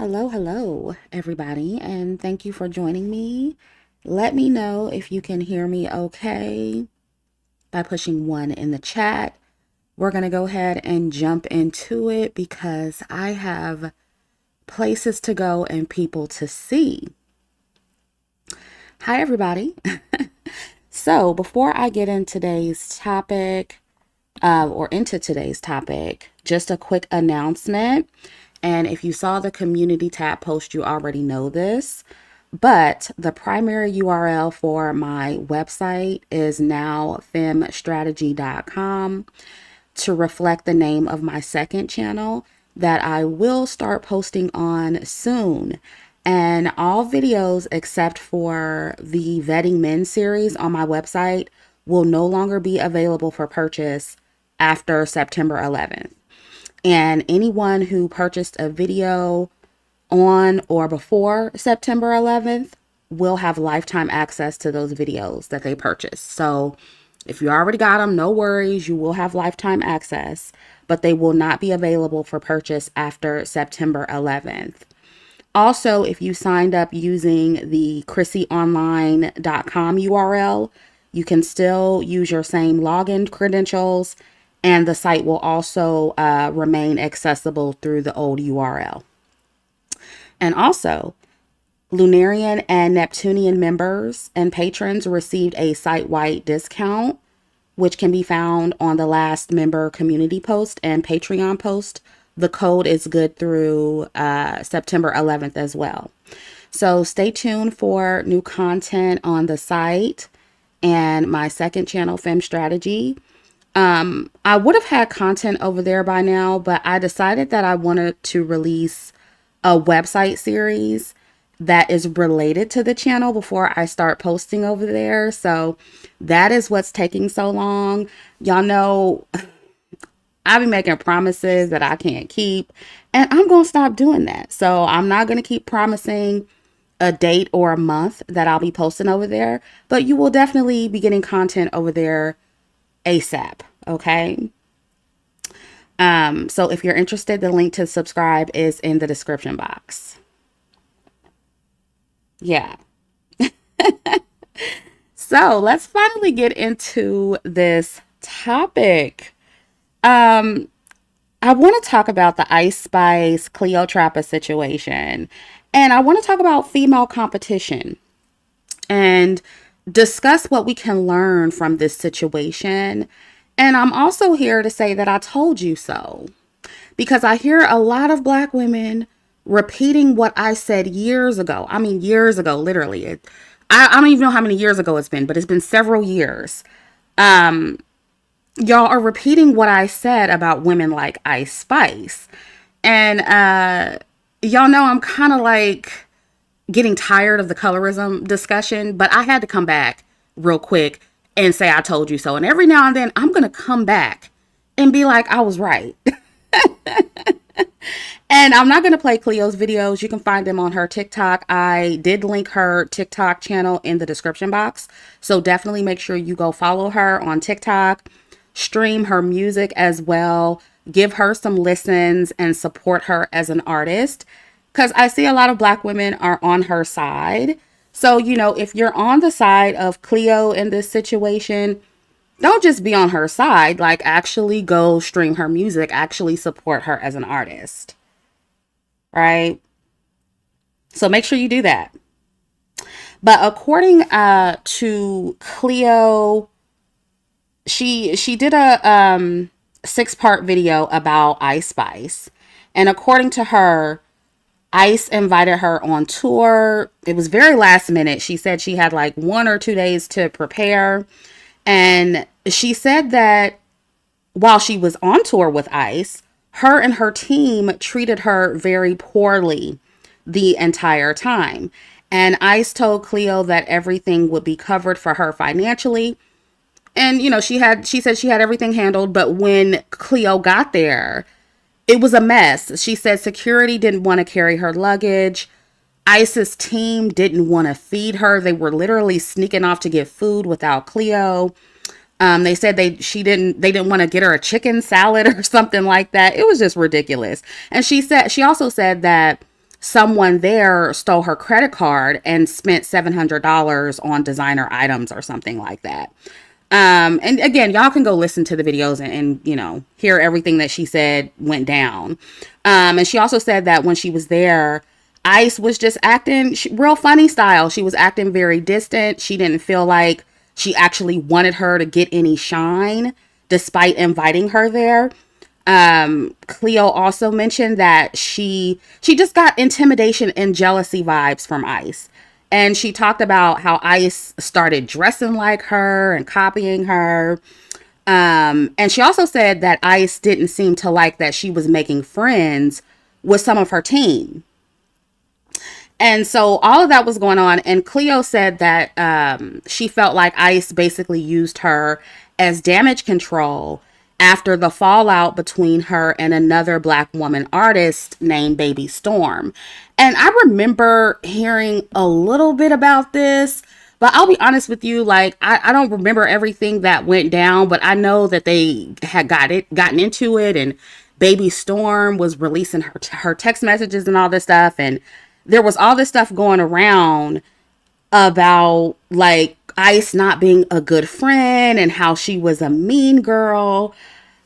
Hello, everybody, and thank you for joining me. Let me know if you can hear me okay by pushing one in the chat. We're going to go ahead and jump into it because I have places to go and people to see. Hi, everybody. So, before I get in today's topic, into today's topic, just a quick announcement. And if you saw the community tab post, you already know this. But the primary URL for my website is now femstrategy.com to reflect the name of my second channel that I will start posting on soon. And all videos except for the Vetting Men series on my website will no longer be available for purchase after September 11th. And anyone who purchased a video on or before September 11th will have lifetime access to those videos that they purchased. So if you already got them, no worries, you will have lifetime access, but they will not be available for purchase after September 11th. Also, if you signed up using the chrissyonline.com URL, you can still use your same login credentials, and the site will also remain accessible through the old URL. And also, Lunarian and Neptunian members and patrons received a site-wide discount, which can be found on the last member community post and Patreon post. The code is good through September 11th as well. So stay tuned for new content on the site and my second channel, Fem Strategy. I would have had content over there by now, but I decided that I wanted to release a website series that is related to the channel before I start posting over there. So that is what's taking so long. Y'all know I be making promises that I can't keep, and I'm going to stop doing that. So I'm not going to keep promising a date or a month that I'll be posting over there, but you will definitely be getting content over there ASAP. Okay. So if you're interested, the link to subscribe is in the description box. Yeah. So let's finally get into this topic. I want to talk about the Ice Spice CleoTrapa situation, and I want to talk about female competition and discuss what we can learn from this situation. And I'm also here to say that I told you so, because I hear a lot of Black women repeating what I said years ago. I mean, years ago, literally. I don't even know how many years ago it's been, but it's been several years. Y'all are repeating what I said about women like Ice Spice. And y'all know I'm kind of like getting tired of the colorism discussion, but I had to come back real quick and say I told you so. And every now and then I'm going to come back and be like, I was right. And I'm not going to play Cleo's videos. You can find them on her TikTok. I did link her TikTok channel in the description box. So definitely make sure you go follow her on TikTok, stream her music as well, give her some listens and support her as an artist. Because I see a lot of Black women are on her side. So, you know, if you're on the side of Cleo in this situation, don't just be on her side. Like, actually go stream her music, actually support her as an artist. Right? So make sure you do that. But according to Cleo, she did a 6-part video about Ice Spice. And according to her, Ice invited her on tour. It was very last minute. She said she had like 1 or 2 days to prepare. And she said that while she was on tour with Ice, her and her team treated her very poorly the entire time. And Ice told Cleo that everything would be covered for her financially. And, you know, she said she had everything handled. But when Cleo got there, it was a mess. She said security didn't want to carry her luggage. Ice's team didn't want to feed her. They were literally sneaking off to get food without Cleo. They said they didn't want to get her a chicken salad or something like that. It was just ridiculous. And she also said that someone there stole her credit card and spent $700 on designer items or something like that. And again, y'all can go listen to the videos and hear everything that she said went down. And she also said that when she was there, Ice was just acting real funny style. She was acting very distant. She didn't feel like she actually wanted her to get any shine despite inviting her there. Cleo also mentioned that she just got intimidation and jealousy vibes from Ice. And she talked about how Ice started dressing like her and copying her. And she also said that Ice didn't seem to like that she was making friends with some of her team. And so all of that was going on. And Cleo said that she felt like Ice basically used her as damage control after the fallout between her and another Black woman artist named Baby Storm. And I remember hearing a little bit about this, but I'll be honest with you, like, I don't remember everything that went down, but I know that they had gotten into it, and Baby Storm was releasing her text messages and all this stuff, and there was all this stuff going around about, like, Ice not being a good friend and how she was a mean girl.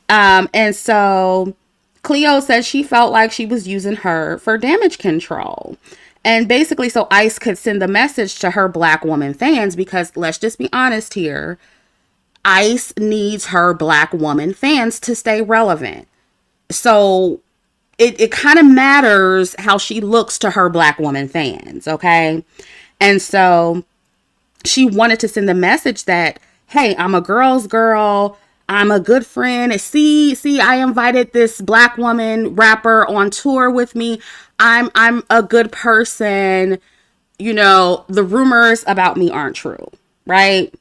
And so Cleo said she felt like she was using her for damage control. And basically, so Ice could send the message to her Black woman fans, because let's just be honest here, Ice needs her Black woman fans to stay relevant. So it kind of matters how she looks to her Black woman fans, okay? And so she wanted to send the message that, hey, I'm a girl's girl. I'm a good friend. See, I invited this Black woman rapper on tour with me. I'm a good person. The rumors about me aren't true, right?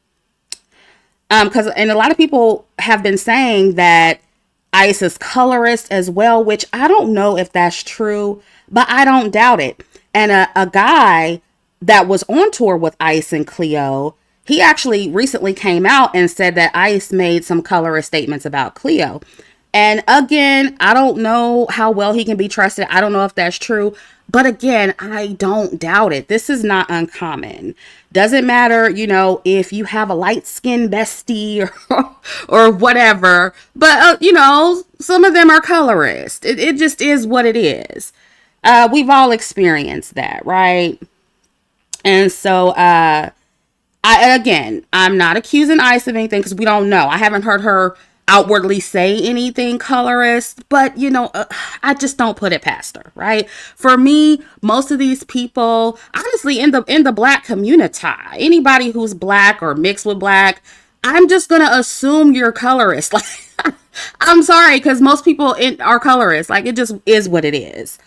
And a lot of people have been saying that Ice is colorist as well, which I don't know if that's true, but I don't doubt it. And a guy that was on tour with Ice and Cleo, he actually recently came out and said that Ice made some colorist statements about Cleo. And again, I don't know how well he can be trusted. I don't know if that's true. But again, I don't doubt it. This is not uncommon. Doesn't matter, if you have a light-skinned bestie or whatever. But, some of them are colorist. It just is what it is. We've all experienced that, right? And so, I'm not accusing Ice of anything because we don't know. I haven't heard her outwardly say anything colorist, but I just don't put it past her, right? For me, most of these people, honestly, in the Black community, anybody who's Black or mixed with Black, I'm just gonna assume you're colorist. Like, I'm sorry, because most people are colorist. Like, it just is what it is.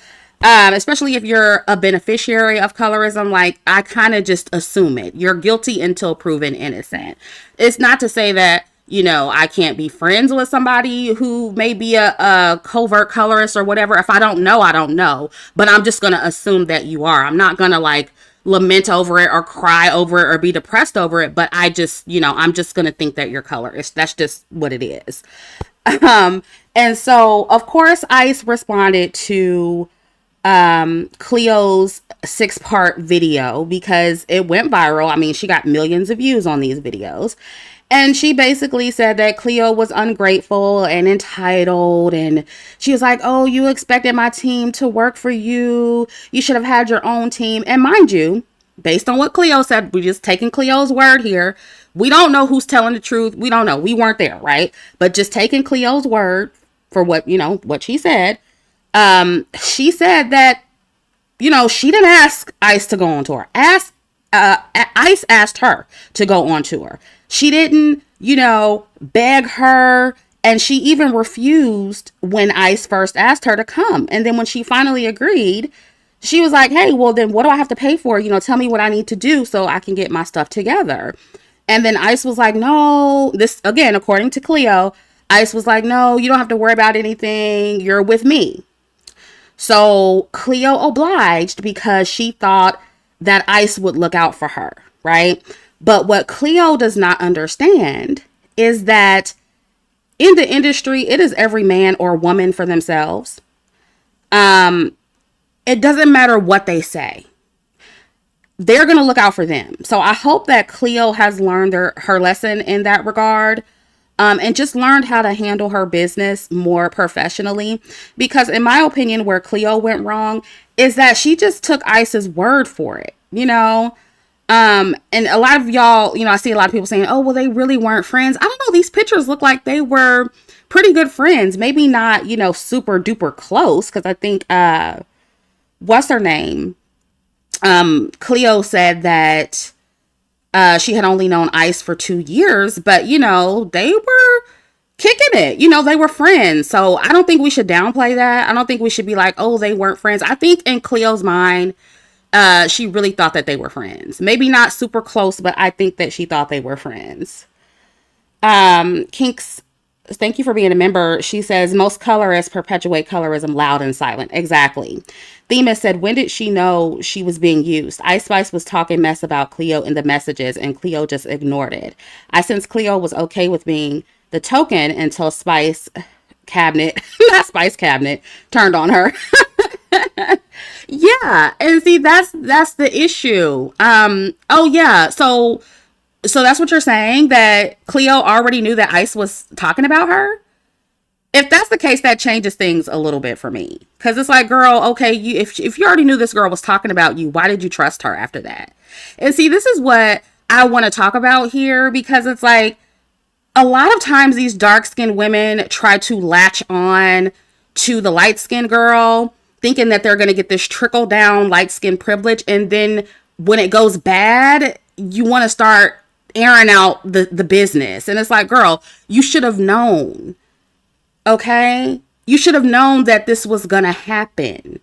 Especially if you're a beneficiary of colorism, like, I kind of just assume it. You're guilty until proven innocent. It's not to say that, I can't be friends with somebody who may be a covert colorist or whatever. If I don't know, I don't know. But I'm just going to assume that you are. I'm not going to, like, lament over it or cry over it or be depressed over it. But I just, I'm just going to think that you're colorist. That's just what it is. And so, of course, Ice responded to Cleo's 6-part video because it went viral. I mean, she got millions of views on these videos. And she basically said that Cleo was ungrateful and entitled. And she was like, oh, you expected my team to work for you. You should have had your own team. And mind you, based on what Cleo said, we're just taking Cleo's word here. We don't know who's telling the truth. We don't know. We weren't there, right? But just taking Cleo's word for what she said. She said that, she didn't ask Ice to go on tour. Ice asked her to go on tour. She didn't, beg her. And she even refused when Ice first asked her to come. And then when she finally agreed, she was like, hey, well, then what do I have to pay for? Tell me what I need to do so I can get my stuff together. And then Ice was like, no, this, again, according to Cleo, Ice was like, no, you don't have to worry about anything. You're with me. So Cleo obliged because she thought that Ice would look out for her, right? But what Cleo does not understand is that in the industry, it is every man or woman for themselves. And it doesn't matter what they say. They're going to look out for them. So I hope that Cleo has learned her lesson in that regard. And just learned how to handle her business more professionally. Because in my opinion, where Cleo went wrong is that she just took Ice's word for it, you know? And a lot of y'all, I see a lot of people saying, oh, well, they really weren't friends. I don't know. These pictures look like they were pretty good friends. Maybe not, super duper close. Cause I think, what's her name? Cleo said that, she had only known Ice for 2 years, but they were kicking it. They were friends. So I don't think we should downplay that. I don't think we should be like, oh, they weren't friends. I think in Cleo's mind, she really thought that they were friends. Maybe not super close, but I think that she thought they were friends. Kinks, thank you for being a member. She says, most colorists perpetuate colorism loud and silent. Exactly. Themis said, when did she know she was being used? Ice Spice was talking mess about Cleo in the messages, and Cleo just ignored it. I sense Cleo was okay with being the token until Spice Cabinet, not Spice Cabinet, turned on her. Yeah, and see, that's the issue. Oh yeah, so that's what you're saying, that Cleo already knew that Ice was talking about her? If that's the case, that changes things a little bit for me. Because it's like, girl, okay, if you already knew this girl was talking about you, why did you trust her after that? And see, this is what I want to talk about here, because it's like, a lot of times these dark-skinned women try to latch on to the light-skinned girl, thinking that they're going to get this trickle-down light-skinned privilege. And then when it goes bad, you want to start airing out the business. And it's like, girl, you should have known. Okay? You should have known that this was going to happen.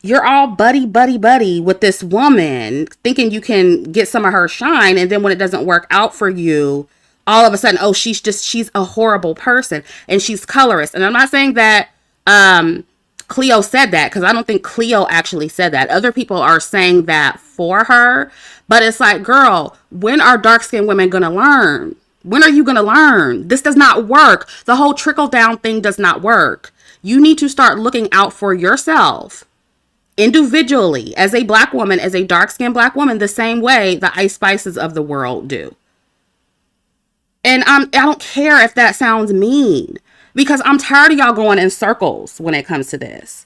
You're all buddy with this woman, thinking you can get some of her shine. And then when it doesn't work out for you, all of a sudden, oh, she's a horrible person and she's colorist. And I'm not saying that Cleo said that, because I don't think Cleo actually said that. Other people are saying that for her. But it's like, girl, when are dark-skinned women going to learn? When are you going to learn? This does not work. The whole trickle-down thing does not work. You need to start looking out for yourself individually as a black woman, as a dark-skinned black woman, the same way the Ice Spices of the world do. And I don't care if that sounds mean, because I'm tired of y'all going in circles when it comes to this.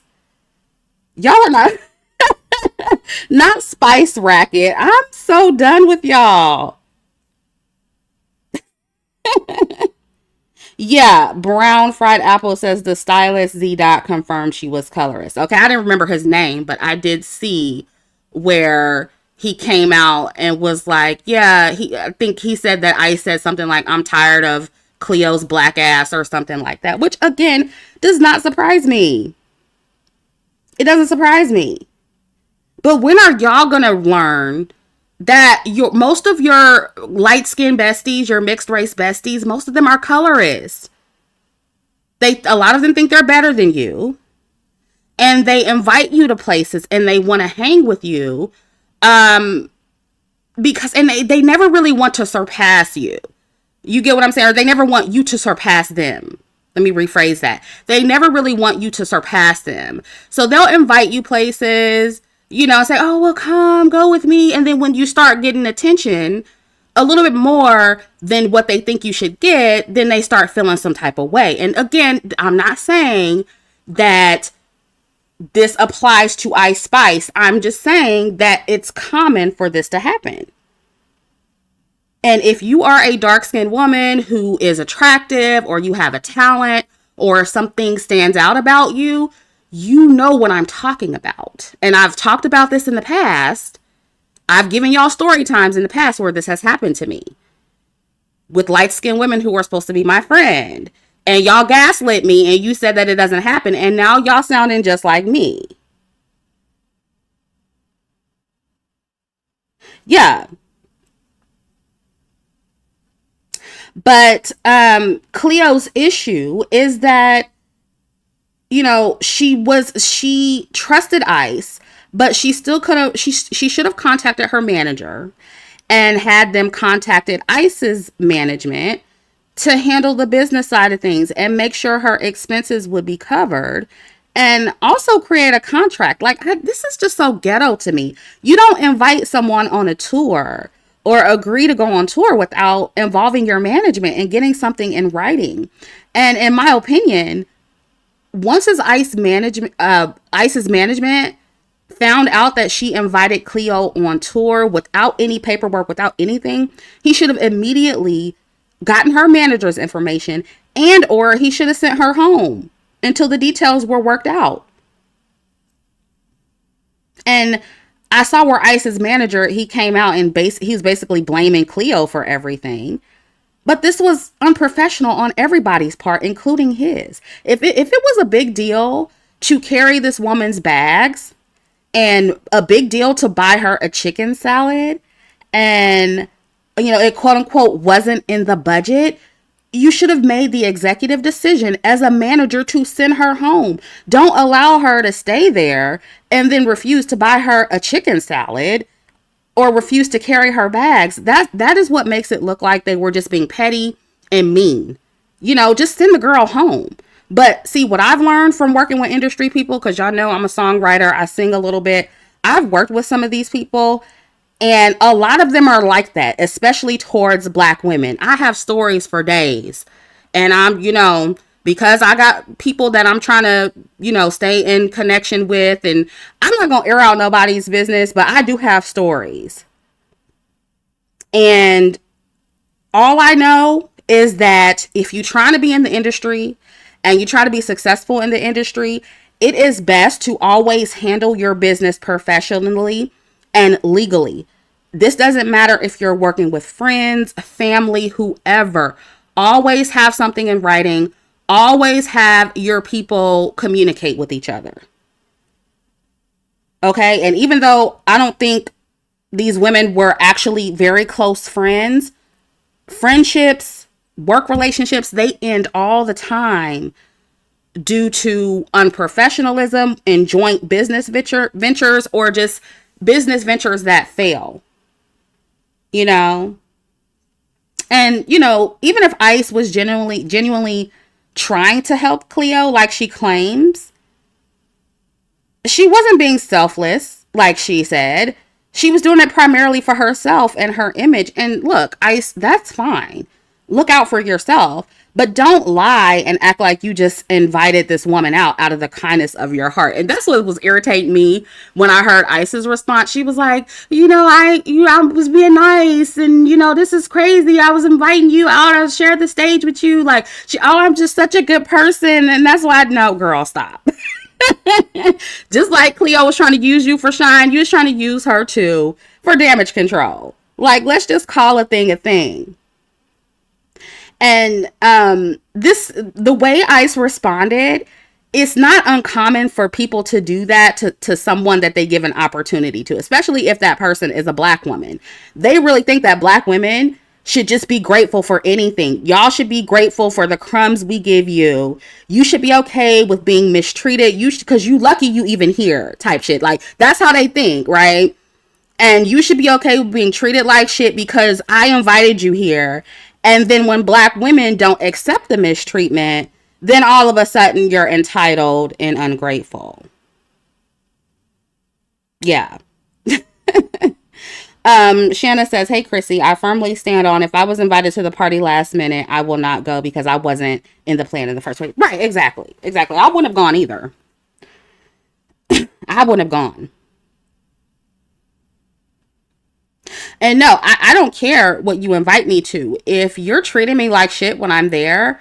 Y'all are not Spice Racket. I'm so done with y'all. Yeah, Brown Fried Apple says the stylist Z Dot confirmed she was colorist. Okay, I didn't remember his name, but I did see where he came out and was like, yeah, I think he said that I said something like, I'm tired of Cleo's black ass or something like that, which again does not surprise me. It doesn't surprise me. But when are y'all gonna learn that most of your light-skinned besties, your mixed race besties, most of them are colorists? A lot of them think they're better than you, and they invite you to places and they want to hang with you, because they never really want to surpass you. You get what I'm saying? Or they never want you to surpass them. Let me rephrase that. They never really want you to surpass them. So they'll invite you places, say, oh, well, come, go with me. And then when you start getting attention a little bit more than what they think you should get, then they start feeling some type of way. And again, I'm not saying that this applies to Ice Spice. I'm just saying that it's common for this to happen. And if you are a dark-skinned woman who is attractive, or you have a talent, or something stands out about you, you know what I'm talking about. And I've talked about this in the past. I've given y'all story times in the past where this has happened to me with light-skinned women who were supposed to be my friend. And y'all gaslit me and you said that it doesn't happen. And now y'all sounding just like me. Yeah. But Cleo's issue is that, she trusted Ice, but she still she should have contacted her manager and had them contacted Ice's management to handle the business side of things and make sure her expenses would be covered. and also create a contract. This is just so ghetto to me. You don't invite someone on a tour or agree to go on tour without involving your management and getting something in writing. And in my opinion, once his ICE's management found out that she invited Cleo on tour without any paperwork, without anything, he should have immediately gotten her manager's information, and or he should have sent her home until the details were worked out. And I saw where ICE's manager, he came out and he was basically blaming Cleo for everything. But this was unprofessional on everybody's part, including his. If it was a big deal to carry this woman's bags and a big deal to buy her a chicken salad, and, it quote unquote wasn't in the budget, you should have made the executive decision as a manager to send her home. Don't allow her to stay there and then refuse to buy her a chicken salad or refuse to carry her bags. That is what makes it look like they were just being petty and mean. Just send the girl home. But see, what I've learned from working with industry people, because y'all know I'm a songwriter, I sing a little bit. I've worked with some of these people, and a lot of them are like that, especially towards Black women. I have stories for days. And I'm, because I got people that I'm trying to, stay in connection with, and I'm not going to air out nobody's business, but I do have stories. And all I know is that if you're trying to be in the industry and you try to be successful in the industry, it is best to always handle your business professionally and legally. This doesn't matter if you're working with friends, family, whoever. Always have something in writing. Always have your people communicate with each other. Okay? And even though I don't think these women were actually very close friends, friendships, work relationships, they end all the time due to unprofessionalism in joint business ventures or just business ventures that fail. And, even if ICE was genuinely trying to help Cleo like she claims, she wasn't being selfless, like she said. She was doing it primarily for herself and her image. And look, ICE, that's fine. Look out for yourself. But don't lie and act like you just invited this woman out of the kindness of your heart. And that's what was irritating me when I heard ICE's response. She was like, I was being nice, and this is crazy. I was inviting you out. I shared the stage with you. I'm just such a good person, and that's why no, girl, stop. Just like Cleo was trying to use you for shine, you was trying to use her too for damage control. Let's just call a thing a thing. And the way ICE responded, it's not uncommon for people to do that to someone that they give an opportunity to, especially if that person is a Black woman. They really think that Black women should just be grateful for anything. Y'all should be grateful for the crumbs we give you. You should be okay with being mistreated. Because you lucky you even here type shit. That's how they think, right? And you should be okay with being treated like shit because I invited you here. And then when Black women don't accept the mistreatment, then all of a sudden you're entitled and ungrateful. Yeah. Shanna says, hey, Chrissy, I firmly stand on if I was invited to the party last minute, I will not go because I wasn't in the plan in the first place. Right, exactly. I wouldn't have gone either. I wouldn't have gone. And no, I don't care what you invite me to. If you're treating me like shit when I'm there,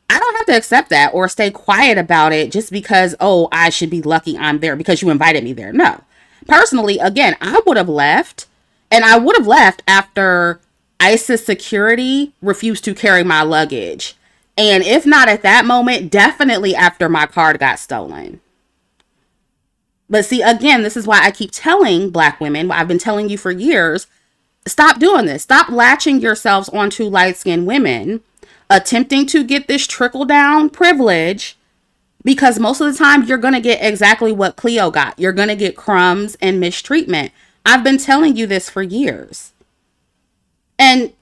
I don't have to accept that or stay quiet about it just because, I should be lucky I'm there because you invited me there. No. Personally, again, I would have left, and I would have left after ICE's security refused to carry my luggage. And if not at that moment, definitely after my card got stolen. But see, again, this is why I keep telling Black women, I've been telling you for years, stop doing this. Stop latching yourselves onto light-skinned women, attempting to get this trickle-down privilege, because most of the time you're going to get exactly what Cleo got. You're going to get crumbs and mistreatment. I've been telling you this for years. And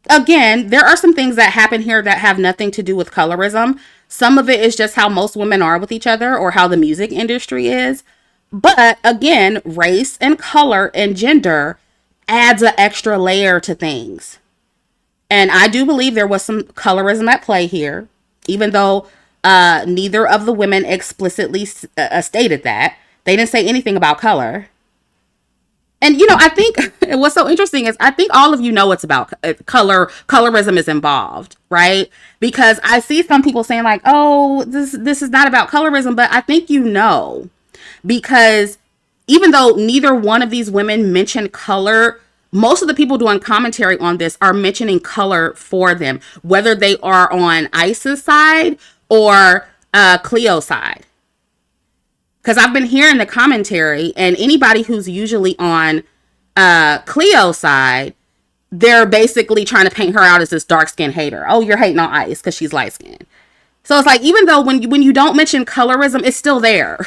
again, there are some things that happen here that have nothing to do with colorism. Some of it is just how most women are with each other or how the music industry is. But again, race and color and gender adds an extra layer to things. And I do believe there was some colorism at play here, even though neither of the women explicitly stated that. They didn't say anything about color. And I think what's so interesting is I think all of you know it's about colorism is involved, right? Because I see some people saying like, "Oh, this is not about colorism," but I think because even though neither one of these women mentioned color, most of the people doing commentary on this are mentioning color for them, whether they are on Ice's side or Cleo's side. Because I've been hearing the commentary, and anybody who's usually on Cleo's side, they're basically trying to paint her out as this dark-skinned hater. Oh, you're hating on Ice because she's light-skinned. So it's like, even though when you don't mention colorism, it's still there.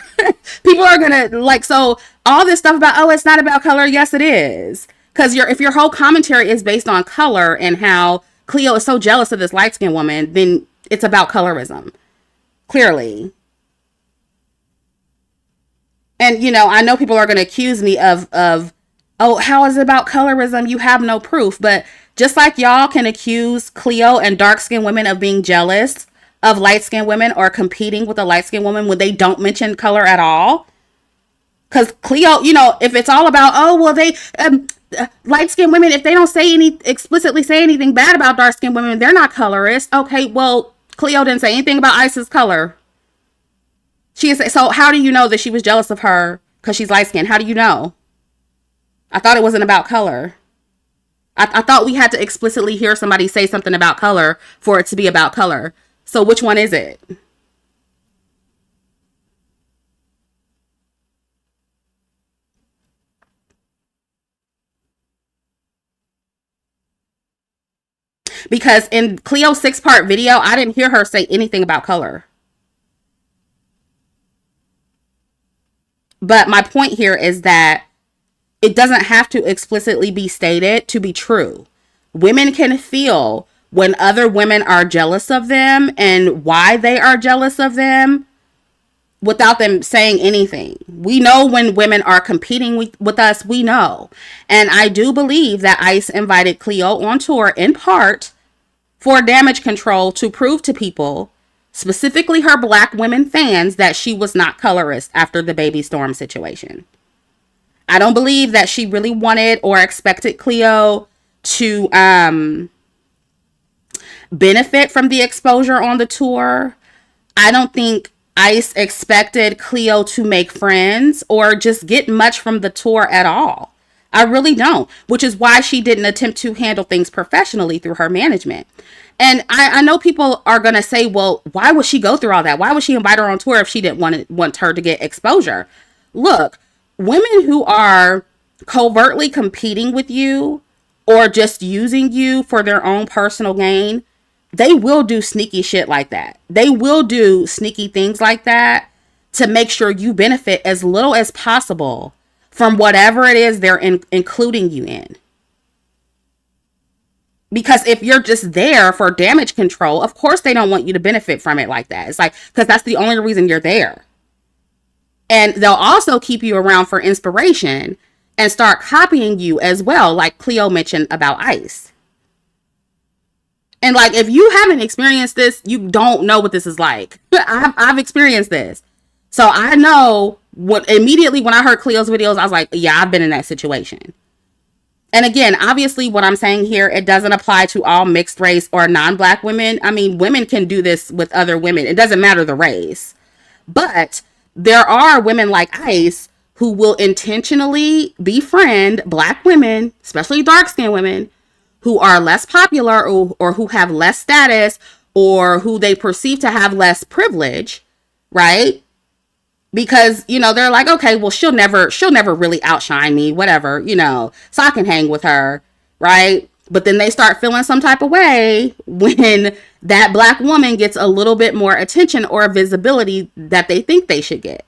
People are going to, like, so all this stuff about, oh, it's not about color. Yes, it is. Because if your whole commentary is based on color and how Cleo is so jealous of this light-skinned woman, then it's about colorism. Clearly. And, I know people are going to accuse me of, oh, how is it about colorism? You have no proof. But just like y'all can accuse Cleo and dark-skinned women of being jealous of light-skinned women or competing with a light-skinned woman when they don't mention color at all. Because Cleo, if it's all about, oh, well, they, light-skinned women, if they don't explicitly say anything bad about dark-skinned women, they're not colorist. Okay, well, Cleo didn't say anything about Ice's color. So how do you know that she was jealous of her because she's light skinned? How do you know? I thought it wasn't about color. I thought we had to explicitly hear somebody say something about color for it to be about color. So which one is it? Because in Cleo's 6-part video, I didn't hear her say anything about color. But my point here is that it doesn't have to explicitly be stated to be true. Women can feel when other women are jealous of them and why they are jealous of them without them saying anything. We know when women are competing with us, we know. And I do believe that Ice invited Cleo on tour in part for damage control to prove to people, specifically her black women fans, that she was not colorist after the Baby Storm situation. I don't believe that she really wanted or expected Cleo to benefit from the exposure on the tour. I don't think Ice expected Cleo to make friends or just get much from the tour at all. I really don't, which is why she didn't attempt to handle things professionally through her management. And I know people are going to say, well, why would she go through all that? Why would she invite her on tour if she didn't want her to get exposure? Look, women who are covertly competing with you or just using you for their own personal gain, they will do sneaky shit like that. They will do sneaky things like that to make sure you benefit as little as possible from whatever it is they're including you in. Because if you're just there for damage control, of course they don't want you to benefit from it like that. It's like, because that's the only reason you're there. And they'll also keep you around for inspiration and start copying you as well, like Cleo mentioned about Ice. And like, if you haven't experienced this, you don't know what this is like. I've experienced this. So I know immediately when I heard Cleo's videos, I was like, yeah, I've been in that situation. And again, obviously what I'm saying here, it doesn't apply to all mixed race or non-black women. I mean, women can do this with other women. It doesn't matter the race. But there are women like Ice who will intentionally befriend black women, especially dark-skinned women, who are less popular or who have less status or who they perceive to have less privilege, right? Because, they're like, okay, well, she'll never really outshine me, whatever, so I can hang with her, right? But then they start feeling some type of way when that black woman gets a little bit more attention or visibility that they think they should get.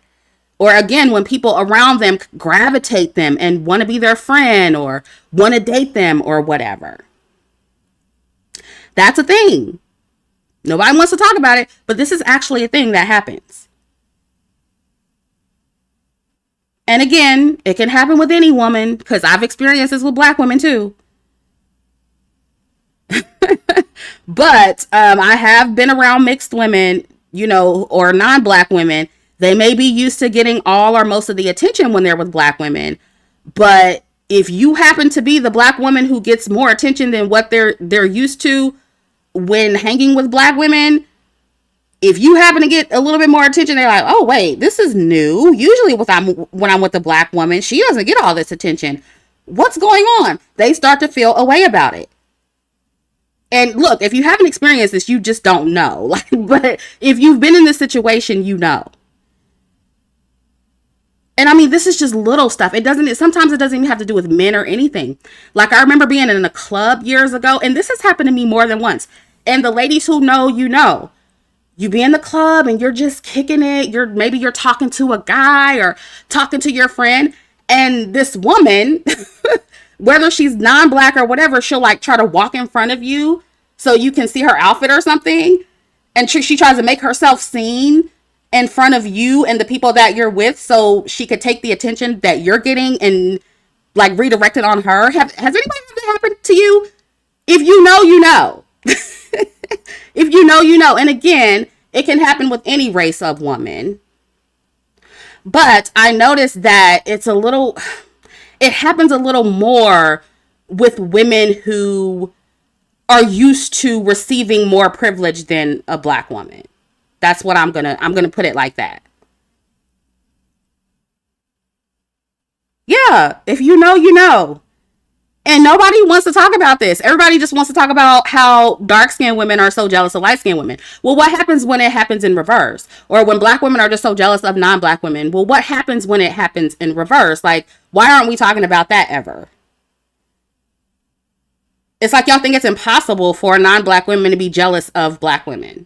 Or again, when people around them gravitate them and want to be their friend or want to date them or whatever. That's a thing. Nobody wants to talk about it, but this is actually a thing that happens. And again, it can happen with any woman because I've experienced this with black women too. But I have been around mixed women, or non-black women. They may be used to getting all or most of the attention when they're with black women. But if you happen to be the black woman who gets more attention than what they're used to when hanging with black women, if you happen to get a little bit more attention, they're like, oh, wait, this is new. Usually when I'm with the black woman, she doesn't get all this attention. What's going on? They start to feel a way about it. And look, if you haven't experienced this, you just don't know. But if you've been in this situation, you know. And I mean, this is just little stuff. Sometimes it doesn't even have to do with men or anything. Like I remember being in a club years ago, and this has happened to me more than once. And the ladies who know, you be in the club and you're just kicking it. Maybe you're talking to a guy or talking to your friend, and this woman, whether she's non-black or whatever, she'll like try to walk in front of you so you can see her outfit or something. And she tries to make herself seen in front of you and the people that you're with so she could take the attention that you're getting and like redirect it on her. Has anybody had that happen to you? If you know, you know. If you know, you know. And again, it can happen with any race of woman. But I noticed that it happens a little more with women who are used to receiving more privilege than a black woman. That's what I'm gonna put it like that. Yeah, if you know, you know. And nobody wants to talk about this. Everybody just wants to talk about how dark-skinned women are so jealous of light-skinned women. Well, what happens when it happens in reverse? Or when black women are just so jealous of non-black women? Well, what happens when it happens in reverse? Like, why aren't we talking about that ever? It's like y'all think it's impossible for non-black women to be jealous of black women.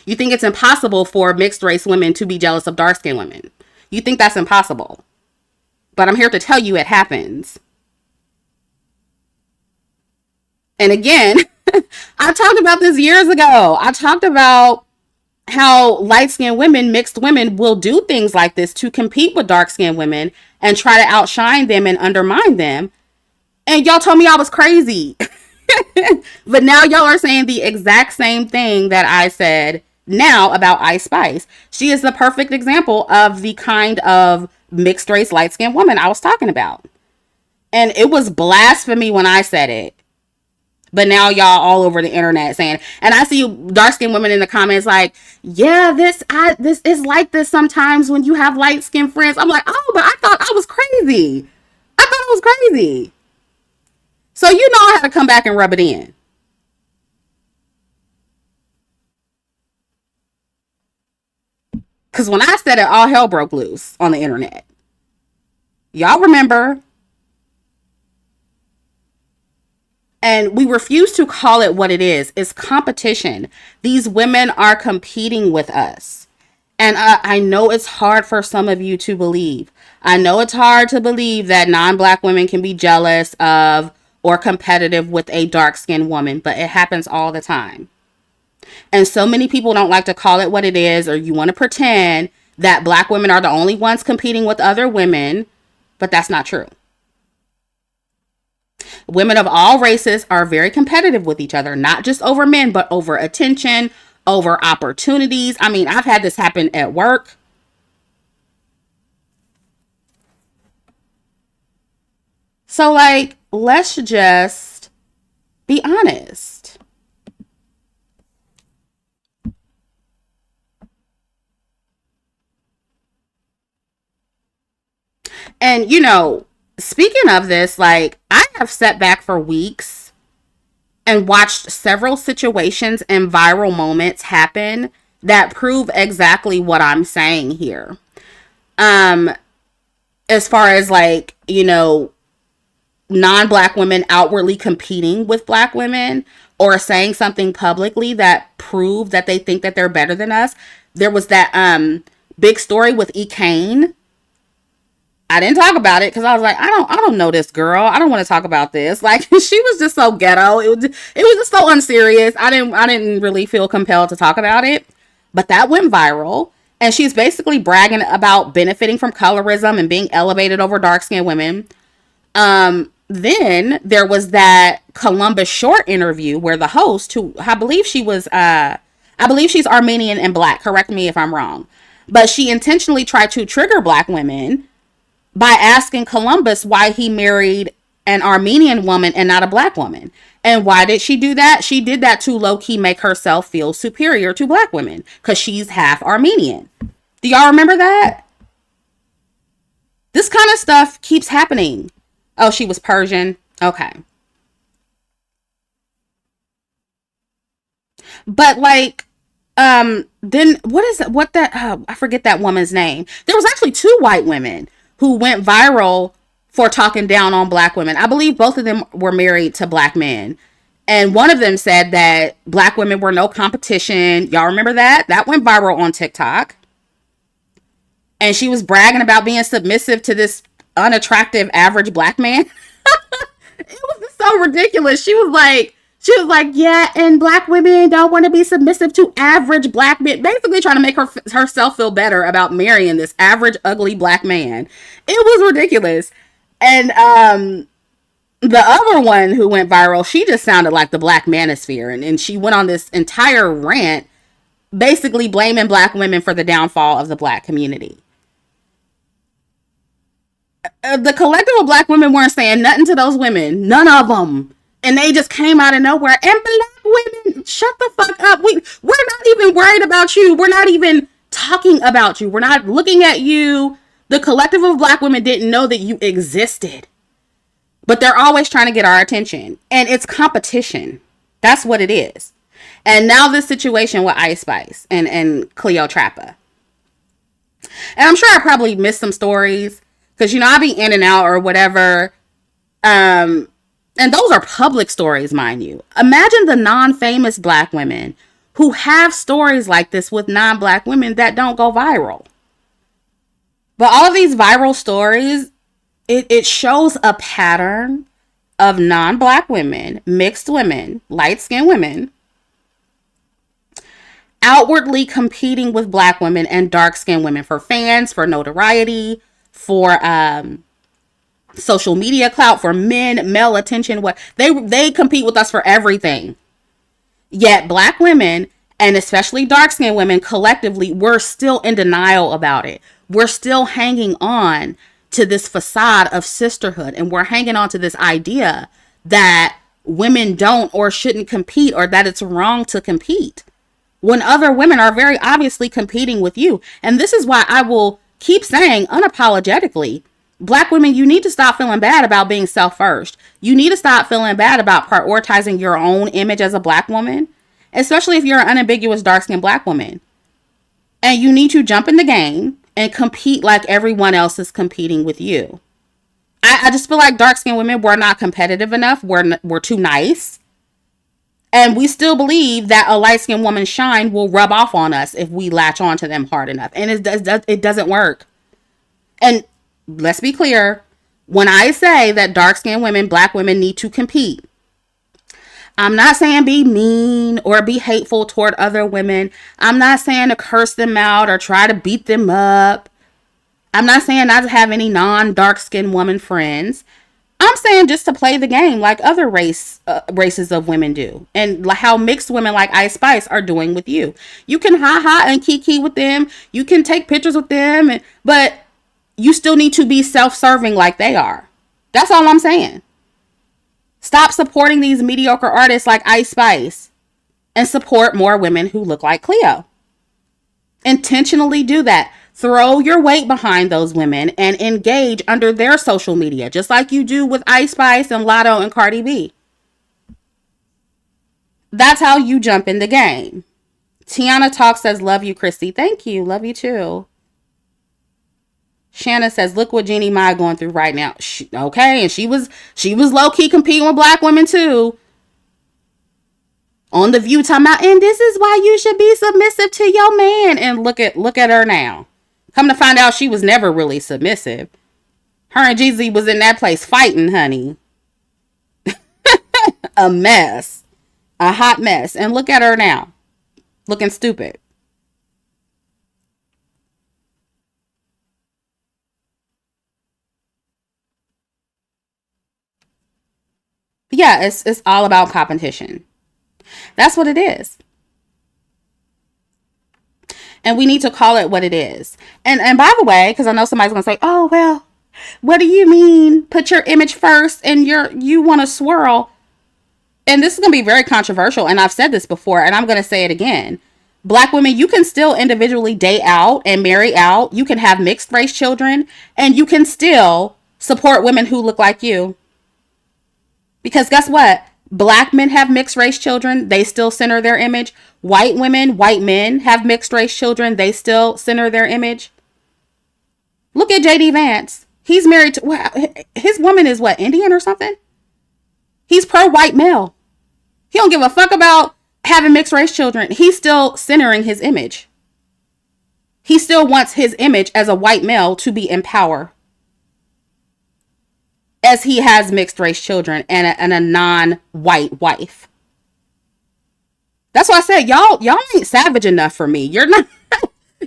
You think it's impossible for mixed-race women to be jealous of dark-skinned women. You think that's impossible. But I'm here to tell you it happens. And again, I talked about this years ago. I talked about how light-skinned women, mixed women, will do things like this to compete with dark-skinned women and try to outshine them and undermine them. And y'all told me I was crazy. But now y'all are saying the exact same thing that I said now about Ice Spice. She is the perfect example of the kind of mixed-race, light-skinned woman I was talking about. And it was blasphemy when I said it. But now y'all all over the internet saying, and I see dark-skinned women in the comments like, yeah, this is like this sometimes when you have light-skinned friends. I'm like, oh, but I thought I was crazy. I thought I was crazy. So you know I had to come back and rub it in. Because when I said it, all hell broke loose on the internet. Y'all remember. And we refuse to call it what it is. It's competition. These women are competing with us. And I know it's hard for some of you to believe. I know it's hard to believe that non-black women can be jealous of or competitive with a dark-skinned woman, but it happens all the time. And so many people don't like to call it what it is, or you want to pretend that black women are the only ones competing with other women, but that's not true. Women of all races are very competitive with each other, not just over men, but over attention, over opportunities. I mean, I've had this happen at work. So, like, let's just be honest. And, speaking of this, like, I have sat back for weeks and watched several situations and viral moments happen that prove exactly what I'm saying here. As far as like, non-black women outwardly competing with black women or saying something publicly that prove that they think that they're better than us. There was that big story with E. Kane. I didn't talk about it because I was like, I don't know this girl. I don't want to talk about this. Like, she was just so ghetto. It was just so unserious. I didn't really feel compelled to talk about it. But that went viral. And she's basically bragging about benefiting from colorism and being elevated over dark skinned women. Then there was that Columbus Short interview where the host, who I believe I believe she's Armenian and black. Correct me if I'm wrong. But she intentionally tried to trigger black women by asking Columbus why he married an Armenian woman and not a black woman. And why did she do that? She did that to low-key make herself feel superior to black women because she's half Armenian. Do y'all remember that? This kind of stuff keeps happening. Oh, she was Persian. Okay. But like, then what is it? What that? I forget that woman's name. There was actually two white women who went viral for talking down on black women. I believe both of them were married to black men. And one of them said that black women were no competition. Y'all remember that? That went viral on TikTok. And she was bragging about being submissive to this unattractive average black man. It was just so ridiculous. She was like, yeah, and black women don't want to be submissive to average black men. Basically trying to make herself feel better about marrying this average, ugly black man. It was ridiculous. And the other one who went viral, she just sounded like the black manosphere. And she went on this entire rant basically blaming black women for the downfall of the black community. The collective of black women weren't saying nothing to those women. None of them. And they just came out of nowhere. And black women, shut the fuck up. We're not even worried about you. We're not even talking about you. We're not looking at you. The collective of black women didn't know that you existed. But they're always trying to get our attention. And it's competition. That's what it is. And now this situation with Ice Spice and CleoTrapa. And I'm sure I probably missed some stories. Because, I be in and out or whatever. And those are public stories, mind you. Imagine the non-famous black women who have stories like this with non-black women that don't go viral. But all of these viral stories, it shows a pattern of non-black women, mixed women, light-skinned women, outwardly competing with black women and dark-skinned women for fans, for notoriety, for social media clout, for male attention. What they compete with us for everything. Yet black women, and especially dark-skinned women collectively, we're still in denial about it. We're still hanging on to this facade of sisterhood, and we're hanging on to this idea that women don't or shouldn't compete, or that it's wrong to compete when other women are very obviously competing with you. And this is why I will keep saying unapologetically, black women, you need to stop feeling bad about being self-first. You need to stop feeling bad about prioritizing your own image as a black woman, especially if you're an unambiguous dark-skinned black woman. And you need to jump in the game and compete like everyone else is competing with you. I just feel like dark-skinned women, we're not competitive enough. We're too nice. And we still believe that a light-skinned woman's shine will rub off on us if we latch on to them hard enough. And it doesn't work. And let's be clear. When I say that dark-skinned women, black women need to compete, I'm not saying be mean or be hateful toward other women. I'm not saying to curse them out or try to beat them up. I'm not saying not to have any non-dark-skinned woman friends. I'm saying just to play the game like other races of women do. And how mixed women like Ice Spice are doing with you. You can ha-ha and kiki with them. You can take pictures with them. But you still need to be self-serving like they are. That's all I'm saying. Stop supporting these mediocre artists like Ice Spice. And support more women who look like Cleo. Intentionally do that. Throw your weight behind those women and engage under their social media, just like you do with Ice Spice and Lotto and Cardi B. That's how you jump in the game. Tiana Talk says, love you, Christy. Thank you. Love you too. Shanna says, look what Jeannie Mai going through right now. Okay, and she was low-key competing with black women too. On The View talking about, and this is why you should be submissive to your man. And look at her now. Come to find out, she was never really submissive. Her and Jeezy was in that place fighting, honey. A mess. A hot mess. And look at her now. Looking stupid. Yeah, it's all about competition. That's what it is. And we need to call it what it is. And by the way, because I know somebody's gonna say, "Oh well, what do you mean? Put your image first, and you want to swirl." And this is gonna be very controversial. And I've said this before, and I'm gonna say it again. Black women, you can still individually date out and marry out. You can have mixed race children, and you can still support women who look like you. Because guess what? Black men have mixed race children. They still center their image. White women, white men have mixed race children. They still center their image. Look at JD Vance. He's married to, well, his woman is what, Indian or something? He's pro white male. He don't give a fuck about having mixed race children. He's still centering his image. He still wants his image as a white male to be in power, as he has mixed race children and a non-white wife. That's why I said y'all ain't savage enough for me. You're not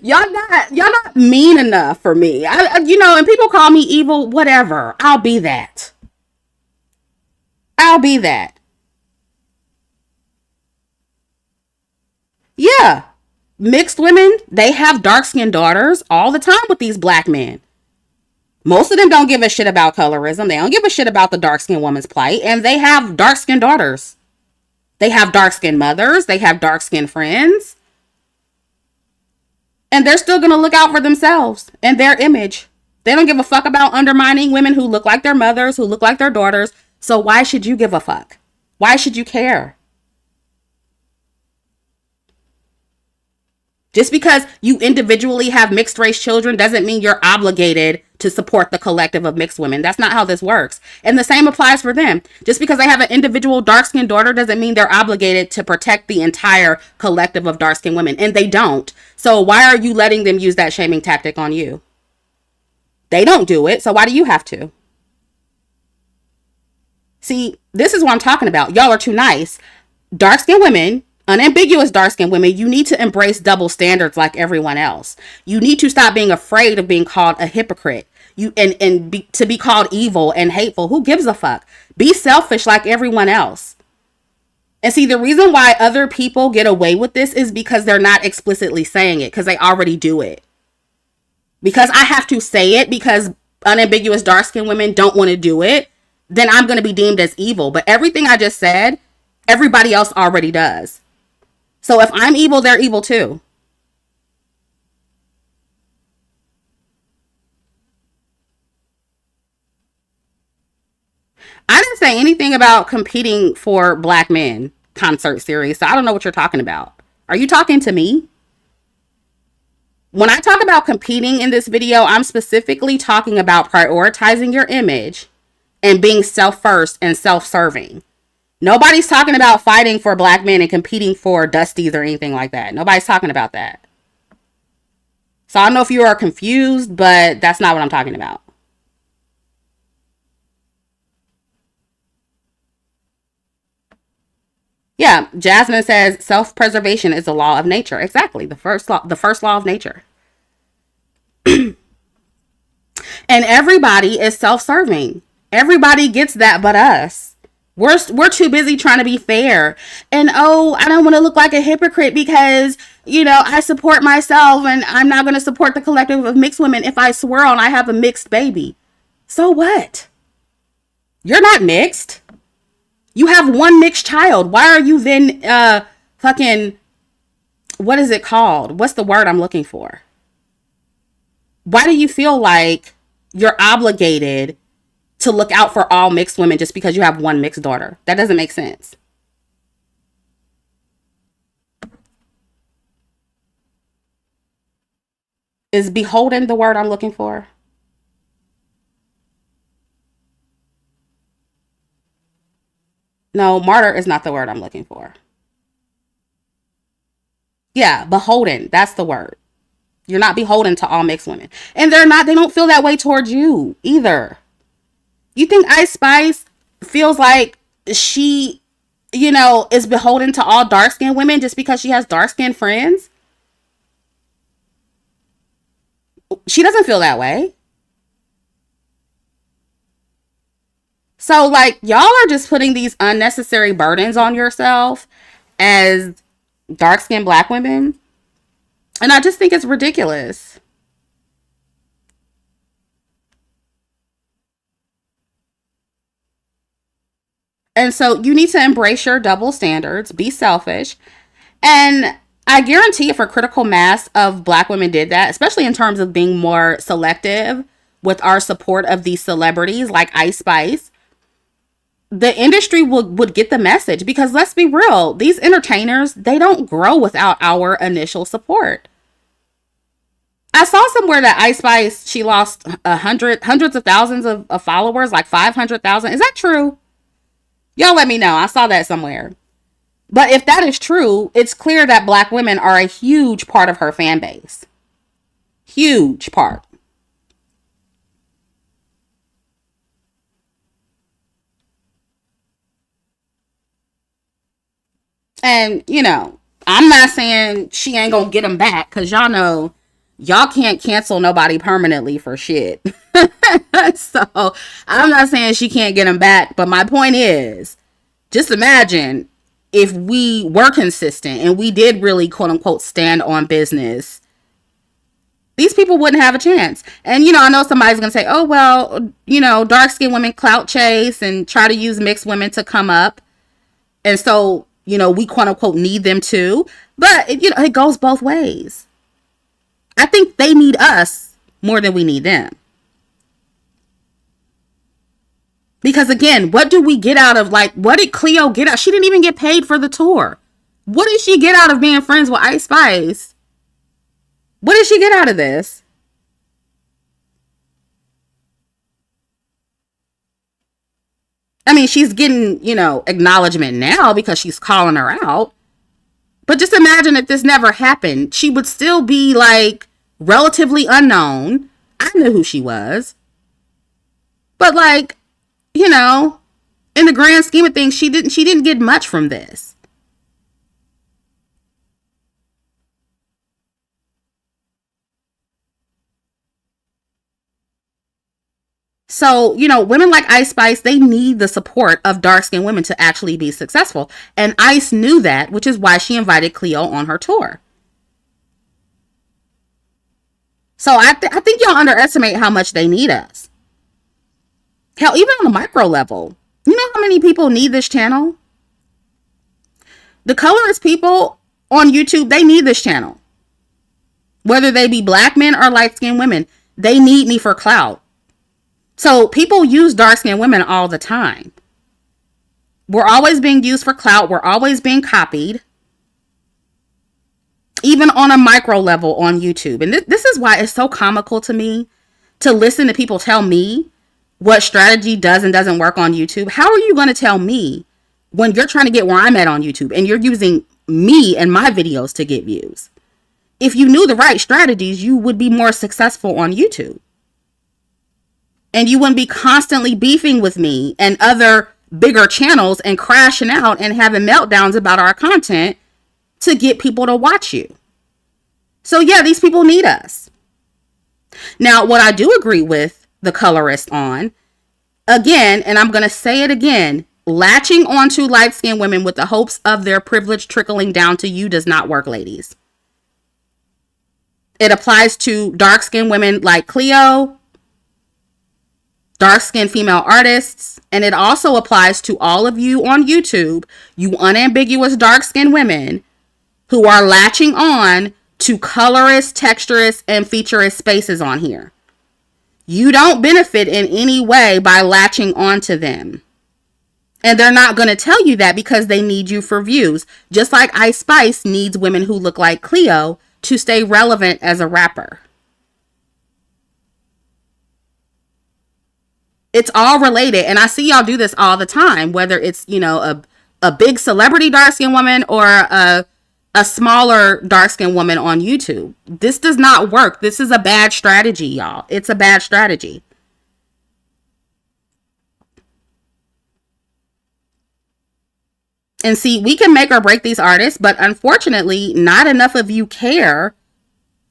y'all not mean enough for me. And people call me evil, whatever. I'll be that. I'll be that. Yeah. Mixed women, they have dark-skinned daughters all the time with these black men. Most of them don't give a shit about colorism. They don't give a shit about the dark-skinned woman's plight. And they have dark-skinned daughters. They have dark-skinned mothers. They have dark-skinned friends. And they're still going to look out for themselves and their image. They don't give a fuck about undermining women who look like their mothers, who look like their daughters. So why should you give a fuck? Why should you care? Just because you individually have mixed race children doesn't mean you're obligated to support the collective of mixed women. That's not how this works. And the same applies for them. Just because they have an individual dark-skinned daughter doesn't mean they're obligated to protect the entire collective of dark-skinned women. And they don't. So why are you letting them use that shaming tactic on you? They don't do it, so why do you have to? See, this is what I'm talking about. Y'all are too nice. Dark-skinned women, unambiguous dark-skinned women, you need to embrace double standards like everyone else. You need to stop being afraid of being called a hypocrite. To be called evil and hateful. Who gives a fuck? Be selfish like everyone else. And see, the reason why other people get away with this is because they're not explicitly saying it, because they already do it. Because I have to say it because unambiguous dark-skinned women don't want to do it, then I'm going to be deemed as evil. But everything I just said, everybody else already does. So if I'm evil, they're evil too. I didn't say anything about competing for black men concert series, so I don't know what you're talking about. Are you talking to me? When I talk about competing in this video, I'm specifically talking about prioritizing your image and being self-first and self-serving. Nobody's talking about fighting for black men and competing for dusties or anything like that. Nobody's talking about that. So I don't know if you are confused, but that's not what I'm talking about. Yeah, Jasmine says self-preservation is the law of nature. Exactly, the first law of nature. And everybody is self-serving. Everybody gets that but us. We're too busy trying to be fair. And oh, I don't want to look like a hypocrite because, I support myself and I'm not going to support the collective of mixed women if I swirl and I have a mixed baby. So what? You're not mixed. You have one mixed child. Why are you then fucking, what is it called? What's the word I'm looking for? Why do you feel like you're obligated to look out for all mixed women just because you have one mixed daughter? That doesn't make sense. Is beholden the word I'm looking for? No, martyr is not the word I'm looking for. Yeah, beholden. That's the word. You're not beholden to all mixed women. And they don't feel that way towards you either. You think Ice Spice feels like she, is beholden to all dark skinned women just because she has dark skinned friends? She doesn't feel that way. So, like, y'all are just putting these unnecessary burdens on yourself as dark skinned black women. And I just think it's ridiculous. And so you need to embrace your double standards, be selfish. And I guarantee if a critical mass of black women did that, especially in terms of being more selective with our support of these celebrities like Ice Spice, the industry would get the message. Because let's be real, these entertainers, they don't grow without our initial support. I saw somewhere that Ice Spice, she lost hundreds of thousands of followers, like 500,000. Is that true? Y'all let me know. I saw that somewhere. But if that is true, it's clear that black women are a huge part of her fan base. Huge part. And, I'm not saying she ain't gonna get them back, because y'all know y'all can't cancel nobody permanently for shit. So I'm not saying she can't get them back, but my point is, just imagine if we were consistent and we did really, quote unquote, stand on business. These people wouldn't have a chance. And, I know somebody's going to say, oh, well, dark skinned women clout chase and try to use mixed women to come up. And so, we quote unquote need them too. But, it goes both ways. I think they need us more than we need them. Because again, what do we get out of, what did Cleo get out? She didn't even get paid for the tour. What did she get out of being friends with Ice Spice? What did she get out of this? I mean, she's getting, acknowledgement now because she's calling her out. But just imagine if this never happened. She would still be, relatively unknown. I knew who she was. But, in the grand scheme of things, she didn't get much from this. So, women like Ice Spice, they need the support of dark-skinned women to actually be successful. And Ice knew that, which is why she invited Cleo on her tour. So I think y'all underestimate how much they need us. Hell, even on a micro level. You know how many people need this channel? The colorist people on YouTube, they need this channel. Whether they be black men or light-skinned women, they need me for clout. So people use dark-skinned women all the time. We're always being used for clout. We're always being copied. Even on a micro level on YouTube. And this is why it's so comical to me to listen to people tell me what strategy does and doesn't work on YouTube. How are you going to tell me when you're trying to get where I'm at on YouTube and you're using me and my videos to get views? If you knew the right strategies, you would be more successful on YouTube. And you wouldn't be constantly beefing with me and other bigger channels and crashing out and having meltdowns about our content to get people to watch you. So yeah, these people need us. Now, what I do agree with the colorist on, again, and I'm going to say it again, latching onto light-skinned women with the hopes of their privilege trickling down to you does not work, ladies. It applies to dark-skinned women like Cleo, dark-skinned female artists, and it also applies to all of you on YouTube, you unambiguous dark-skinned women who are latching on to colorist, texturist, and featurist spaces on here. You don't benefit in any way by latching onto them. And they're not going to tell you that because they need you for views. Just like Ice Spice needs women who look like Cleo to stay relevant as a rapper. It's all related. And I see y'all do this all the time, whether it's, a big celebrity dark-skinned woman or a a smaller dark-skinned woman on YouTube. This does not work. This is a bad strategy, y'all. It's a bad strategy. And see, we can make or break these artists, but unfortunately, not enough of you care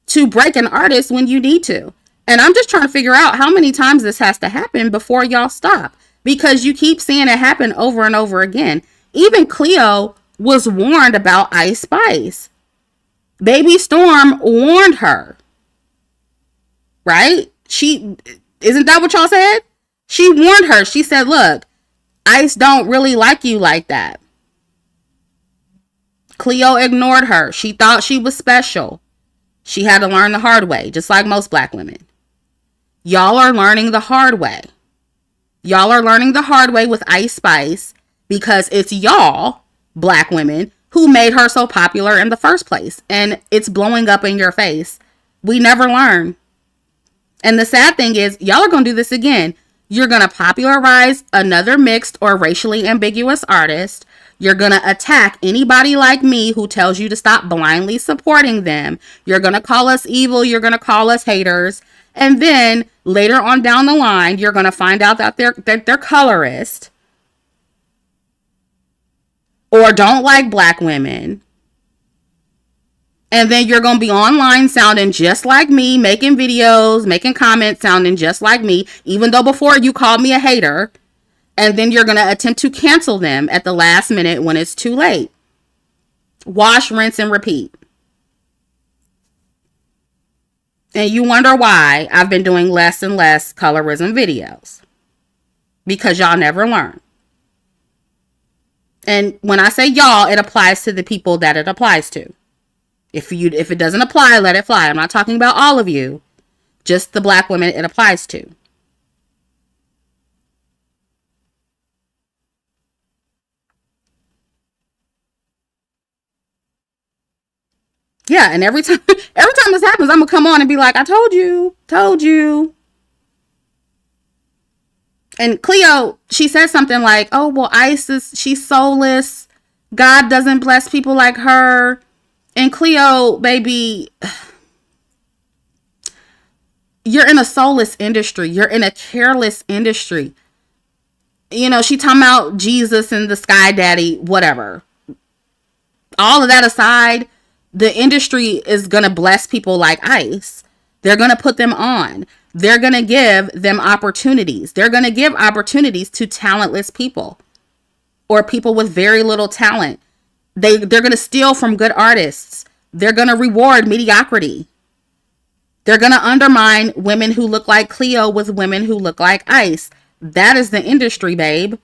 to break an artist when you need to. And I'm just trying to figure out how many times this has to happen before y'all stop, because you keep seeing it happen over and over again. Even Cleo was warned about Ice Spice. Baby Storm warned her. Right? Isn't that what y'all said? She warned her. She said, look, Ice don't really like you like that. Cleo ignored her. She thought she was special. She had to learn the hard way, just like most black women. Y'all are learning the hard way. Y'all are learning the hard way with Ice Spice because it's y'all, black women, who made her so popular in the first place. And it's blowing up in your face. We never learn. And the sad thing is, y'all are going to do this again. You're going to popularize another mixed or racially ambiguous artist. You're going to attack anybody like me who tells you to stop blindly supporting them. You're going to call us evil. You're going to call us haters. And then later on down the line, you're going to find out that they're colorist or don't like black women. And then you're going to be online sounding just like me, making videos, making comments sounding just like me, even though before you called me a hater. And then you're going to attempt to cancel them at the last minute when it's too late. Wash, rinse, and repeat. And you wonder why I've been doing less and less colorism videos. Because y'all never learn. And when I say y'all, it applies to the people that it applies to. If it doesn't apply, let it fly. I'm not talking about all of you. Just the black women it applies to. Yeah, and every time this happens, I'm gonna come on and be like, I told you. And Cleo, she said something like, oh, well, she's soulless. God doesn't bless people like her. And Cleo, baby, you're in a soulless industry. You're in a careless industry. You know, she talking about Jesus and the sky daddy, whatever. All of that aside, the industry is going to bless people like Ice. They're going to put them on. They're going to give them opportunities. They're going to give opportunities to talentless people or people with very little talent. They're going to steal from good artists. They're going to reward mediocrity. They're going to undermine women who look like Cleo with women who look like Ice. That is the industry, babe.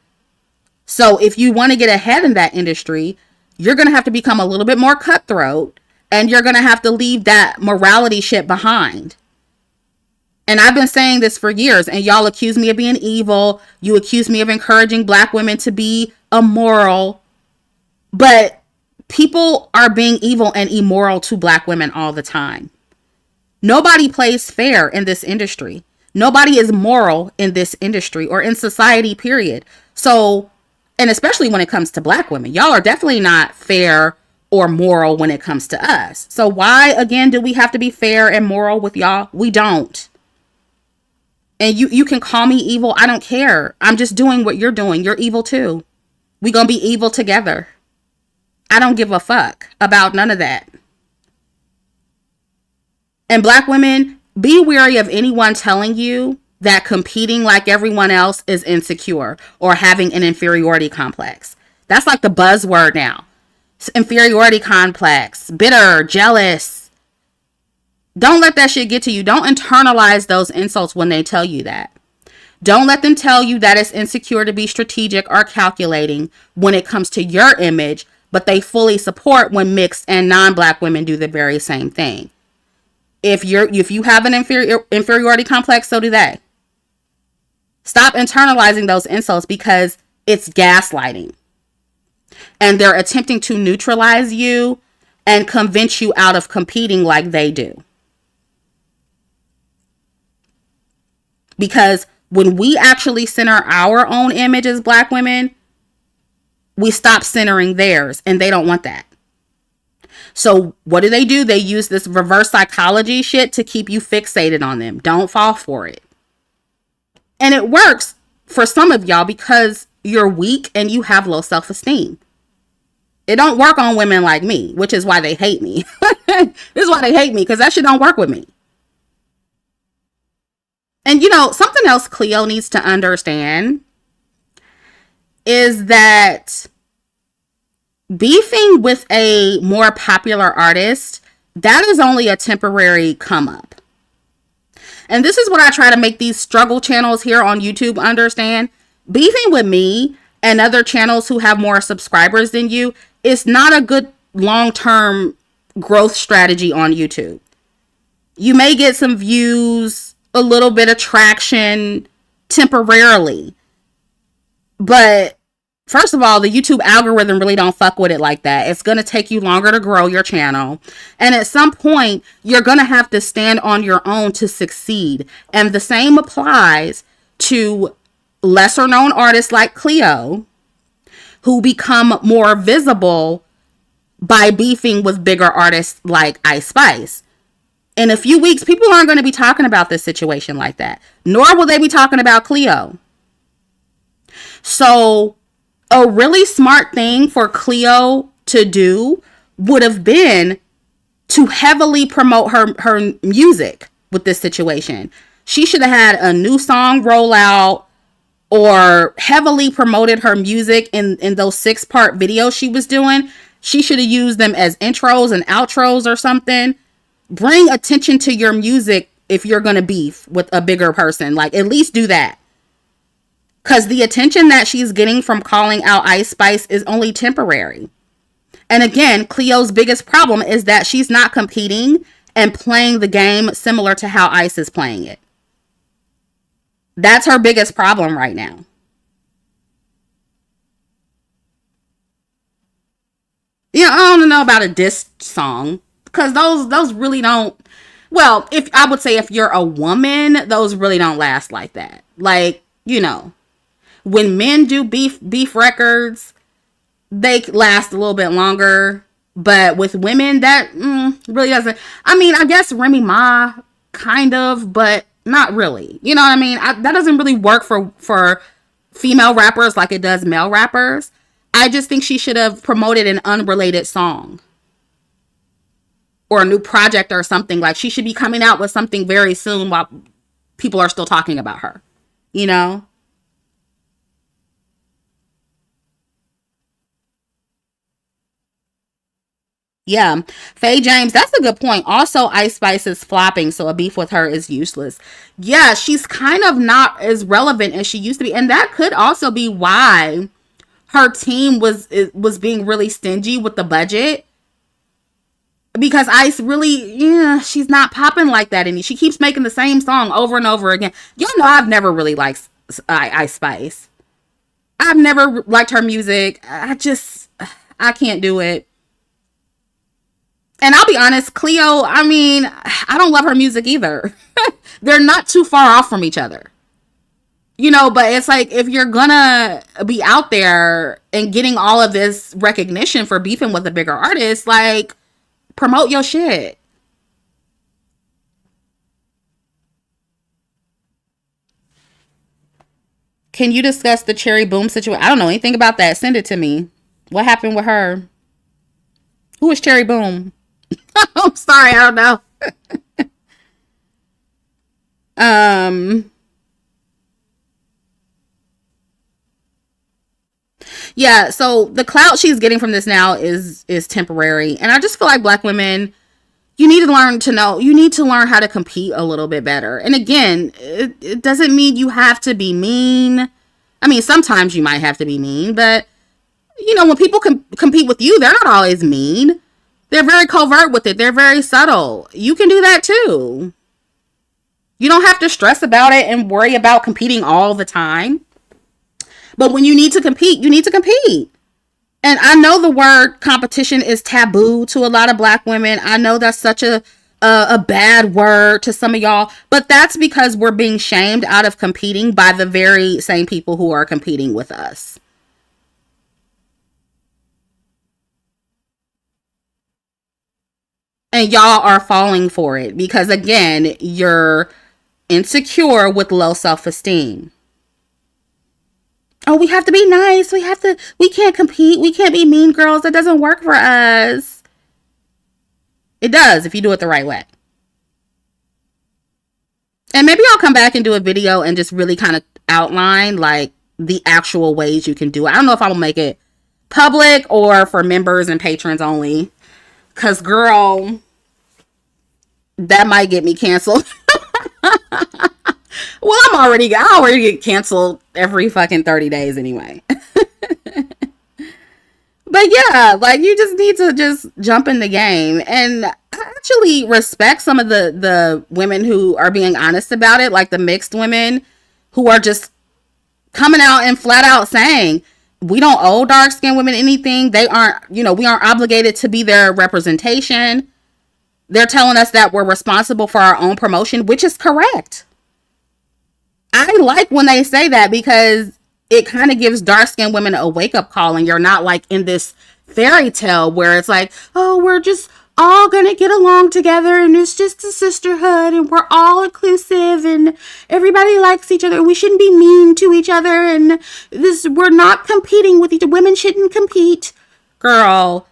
So if you want to get ahead in that industry, you're going to have to become a little bit more cutthroat, and you're going to have to leave that morality shit behind. And I've been saying this for years, and y'all accuse me of being evil. You accuse me of encouraging black women to be immoral. But people are being evil and immoral to black women all the time. Nobody plays fair in this industry. Nobody is moral in this industry or in society, period. So, and especially when it comes to black women, y'all are definitely not fair or moral when it comes to us. So why, again, do we have to be fair and moral with y'all? We don't. And you can call me evil. I don't care. I'm just doing what you're doing. You're evil too. We gonna be evil together. I don't give a fuck about none of that. And black women, be wary of anyone telling you that competing like everyone else is insecure or having an inferiority complex. That's like the buzzword now. Inferiority complex, bitter, jealous. Don't let that shit get to you. Don't internalize those insults when they tell you that. Don't let them tell you that it's insecure to be strategic or calculating when it comes to your image, but they fully support when mixed and non-black women do the very same thing. If you have an inferiority complex, so do they. Stop internalizing those insults because it's gaslighting. And they're attempting to neutralize you and convince you out of competing like they do. Because when we actually center our own image as black women, we stop centering theirs, and they don't want that. So what do? They use this reverse psychology shit to keep you fixated on them. Don't fall for it. And it works for some of y'all because you're weak and you have low self-esteem. It don't work on women like me, which is why they hate me. This is why they hate me, because that shit don't work with me. And something else Cleo needs to understand is that beefing with a more popular artist, that is only a temporary come up. And this is what I try to make these struggle channels here on YouTube understand. Beefing with me and other channels who have more subscribers than you is not a good long-term growth strategy on YouTube. You may get some views, a little bit of traction temporarily. But first of all, the YouTube algorithm really don't fuck with it like that. It's going to take you longer to grow your channel. And at some point, you're going to have to stand on your own to succeed. And the same applies to lesser known artists like Cleo, who become more visible by beefing with bigger artists like Ice Spice. In a few weeks, people aren't going to be talking about this situation like that. Nor will they be talking about Cleo. So a really smart thing for Cleo to do would have been to heavily promote her music with this situation. She should have had a new song roll out or heavily promoted her music in those 6-part videos she was doing. She should have used them as intros and outros or something. Bring attention to your music if you're going to beef with a bigger person. Like, at least do that. Because the attention that she's getting from calling out Ice Spice is only temporary. And again, Cleo's biggest problem is that she's not competing and playing the game similar to how Ice is playing it. That's her biggest problem right now. I don't know about a diss song. Because those really don't... Well, if I would say if you're a woman, those really don't last like that. Like, when men do beef records, they last a little bit longer. But with women, that really doesn't. I mean, I guess Remy Ma kind of, but not really. You know what I mean? That doesn't really work for female rappers like it does male rappers. I just think she should have promoted an unrelated song or a new project or something. Like, she should be coming out with something very soon while people are still talking about her. Yeah. Faye James, that's a good point. Also, Ice Spice is flopping, so a beef with her is useless. Yeah, she's kind of not as relevant as she used to be. And that could also be why her team was being really stingy with the budget. Because Ice really, she's not popping like that anymore. She keeps making the same song over and over again. Y'all know I've never really liked Ice Spice. I've never liked her music. I can't do it. And I'll be honest, Cleo, I mean, I don't love her music either. They're not too far off from each other. But it's like, if you're gonna be out there and getting all of this recognition for beefing with a bigger artist, like, promote your shit. Can you discuss the Cherry Boom situation? I don't know anything about that. Send it to me. What happened with her? Who is Cherry Boom? I'm sorry, I don't know. Yeah, so the clout she's getting from this now is temporary. And I just feel like Black women, you need to learn how to compete a little bit better. And again, it doesn't mean you have to be mean. I mean, sometimes you might have to be mean, but when people compete with you, they're not always mean. They're very covert with it. They're very subtle. You can do that too. You don't have to stress about it and worry about competing all the time. But when you need to compete, you need to compete. And I know the word competition is taboo to a lot of Black women. I know that's such a bad word to some of y'all, but that's because we're being shamed out of competing by the very same people who are competing with us. And y'all are falling for it because, again, you're insecure with low self-esteem. Oh, we have to be nice. We can't compete. We can't be mean girls. That doesn't work for us. It does if you do it the right way. And maybe I'll come back and do a video and just really kind of outline like the actual ways you can do it. I don't know if I'll make it public or for members and patrons only. Cause girl, that might get me canceled. Well, I already get canceled every fucking 30 days anyway. But yeah, like you just need to just jump in the game. And I actually respect some of the women who are being honest about it, like the mixed women who are just coming out and flat out saying, we don't owe dark skinned women anything. They aren't, we aren't obligated to be their representation. They're telling us that we're responsible for our own promotion, which is correct. I like when they say that because it kind of gives dark skinned women a wake up call, and you're not like in this fairy tale where it's like, oh, we're just all gonna get along together and it's just a sisterhood and we're all inclusive and everybody likes each other and we shouldn't be mean to each other and we're not competing with each other. Women shouldn't compete. Girl,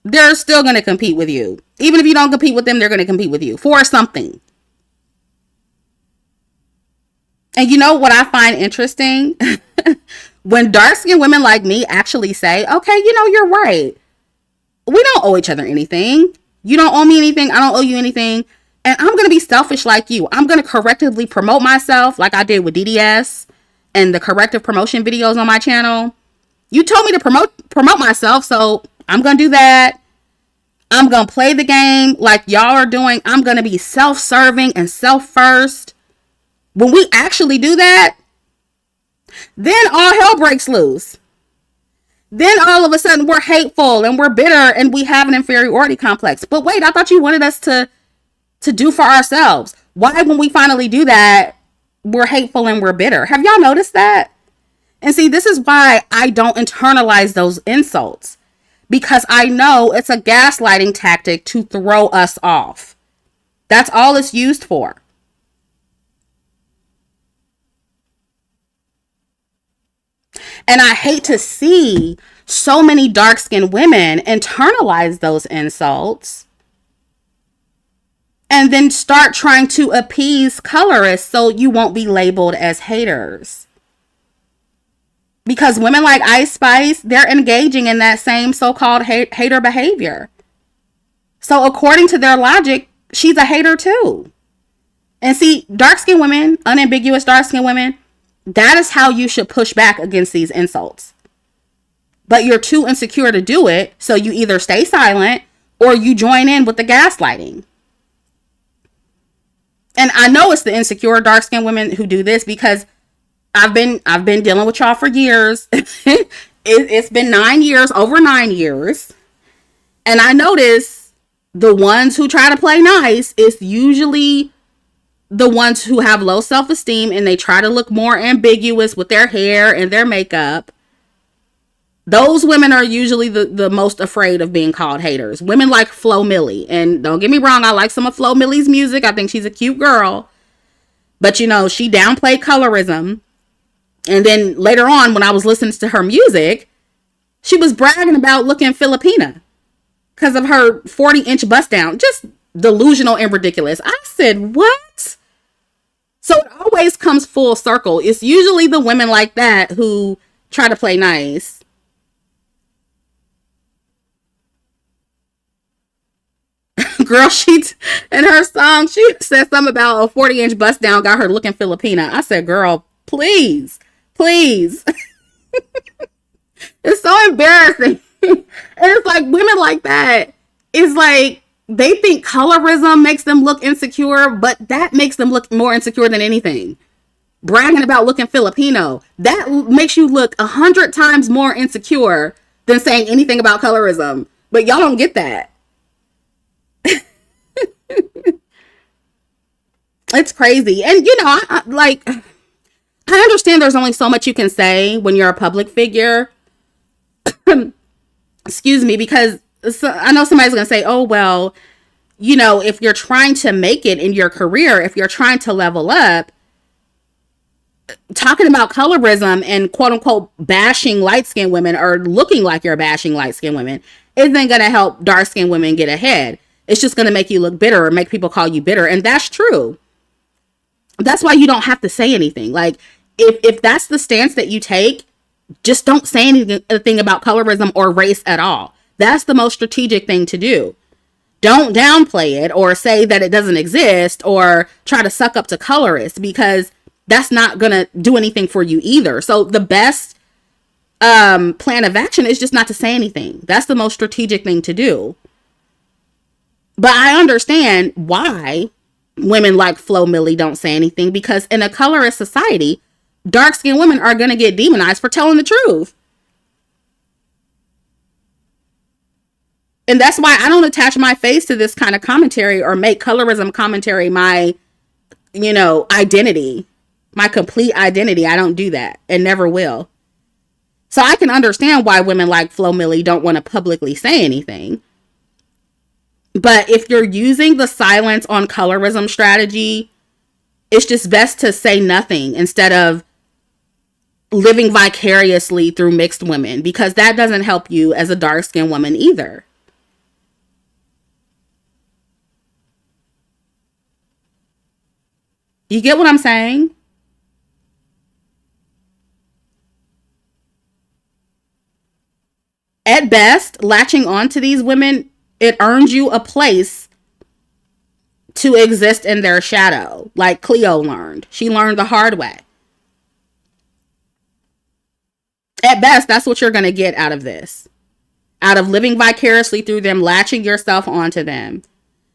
they're still gonna compete with you. Even if you don't compete with them, they're gonna compete with you for something. And you know what I find interesting? When dark-skinned women like me actually say, okay, you're right. We don't owe each other anything. You don't owe me anything. I don't owe you anything. And I'm going to be selfish like you. I'm going to correctively promote myself like I did with DDS and the corrective promotion videos on my channel. You told me to promote myself, so I'm going to do that. I'm going to play the game like y'all are doing. I'm going to be self-serving and self-first. When we actually do that, then all hell breaks loose. Then all of a sudden we're hateful and we're bitter and we have an inferiority complex. But wait, I thought you wanted us to do for ourselves. Why, when we finally do that, we're hateful and we're bitter? Have y'all noticed that? And see, this is why I don't internalize those insults. Because I know it's a gaslighting tactic to throw us off. That's all it's used for. And I hate to see so many dark-skinned women internalize those insults and then start trying to appease colorists so you won't be labeled as haters. Because women like Ice Spice, they're engaging in that same so-called hater behavior. So according to their logic, she's a hater too. And see, dark-skinned women, unambiguous dark-skinned women, that is how you should push back against these insults. But you're too insecure to do it, so you either stay silent or you join in with the gaslighting. And I know it's the insecure dark-skinned women who do this because I've been dealing with y'all for years. It's been 9 years, over 9 years. And I notice the ones who try to play nice is usually the ones who have low self-esteem and they try to look more ambiguous with their hair and their makeup. Those women are usually the most afraid of being called haters. Women like Flo Milli. And don't get me wrong, I like some of Flo Milli's music. I think she's a cute girl. But she downplayed colorism. And then later on, when I was listening to her music, she was bragging about looking Filipina because of her 40-inch bust down. Just delusional and ridiculous. I said, what? So it always comes full circle. It's usually the women like that who try to play nice. Girl, in her song, she said something about a 40-inch bust down got her looking Filipina. I said, girl, please. It's so embarrassing. And it's like women like that. It's like they think colorism makes them look insecure, but that makes them look more insecure than anything. Bragging about looking Filipino, that makes you look 100 times more insecure than saying anything about colorism. But y'all don't get that. It's crazy. And I understand there's only so much you can say when you're a public figure. Excuse me, because So I know somebody's going to say, oh, well, you know, if you're trying to make it in your career, if you're trying to level up, talking about colorism and quote unquote bashing light skinned women or looking like you're bashing light skinned women isn't going to help dark skinned women get ahead. It's just going to make you look bitter or make people call you bitter. And that's true. That's why you don't have to say anything. Like, if that's the stance that you take, just don't say anything about colorism or race at all. That's the most strategic thing to do. Don't downplay it or say that it doesn't exist or try to suck up to colorists, because that's not going to do anything for you either. So the best plan of action is just not to say anything. That's the most strategic thing to do. But I understand why women like Flo Millie don't say anything, because in a colorist society, dark-skinned women are going to get demonized for telling the truth. And that's why I don't attach my face to this kind of commentary or make colorism commentary my, you know, identity, my complete identity. I don't do that and never will. So I can understand why women like Flo Millie don't want to publicly say anything. But if you're using the silence on colorism strategy, it's just best to say nothing instead of living vicariously through mixed women, because that doesn't help you as a dark-skinned woman either. You get what I'm saying? At best, latching on to these women, it earns you a place to exist in their shadow, like Cleo learned. She learned the hard way. At best, that's what you're going to get out of this. Out of living vicariously through them, latching yourself onto them.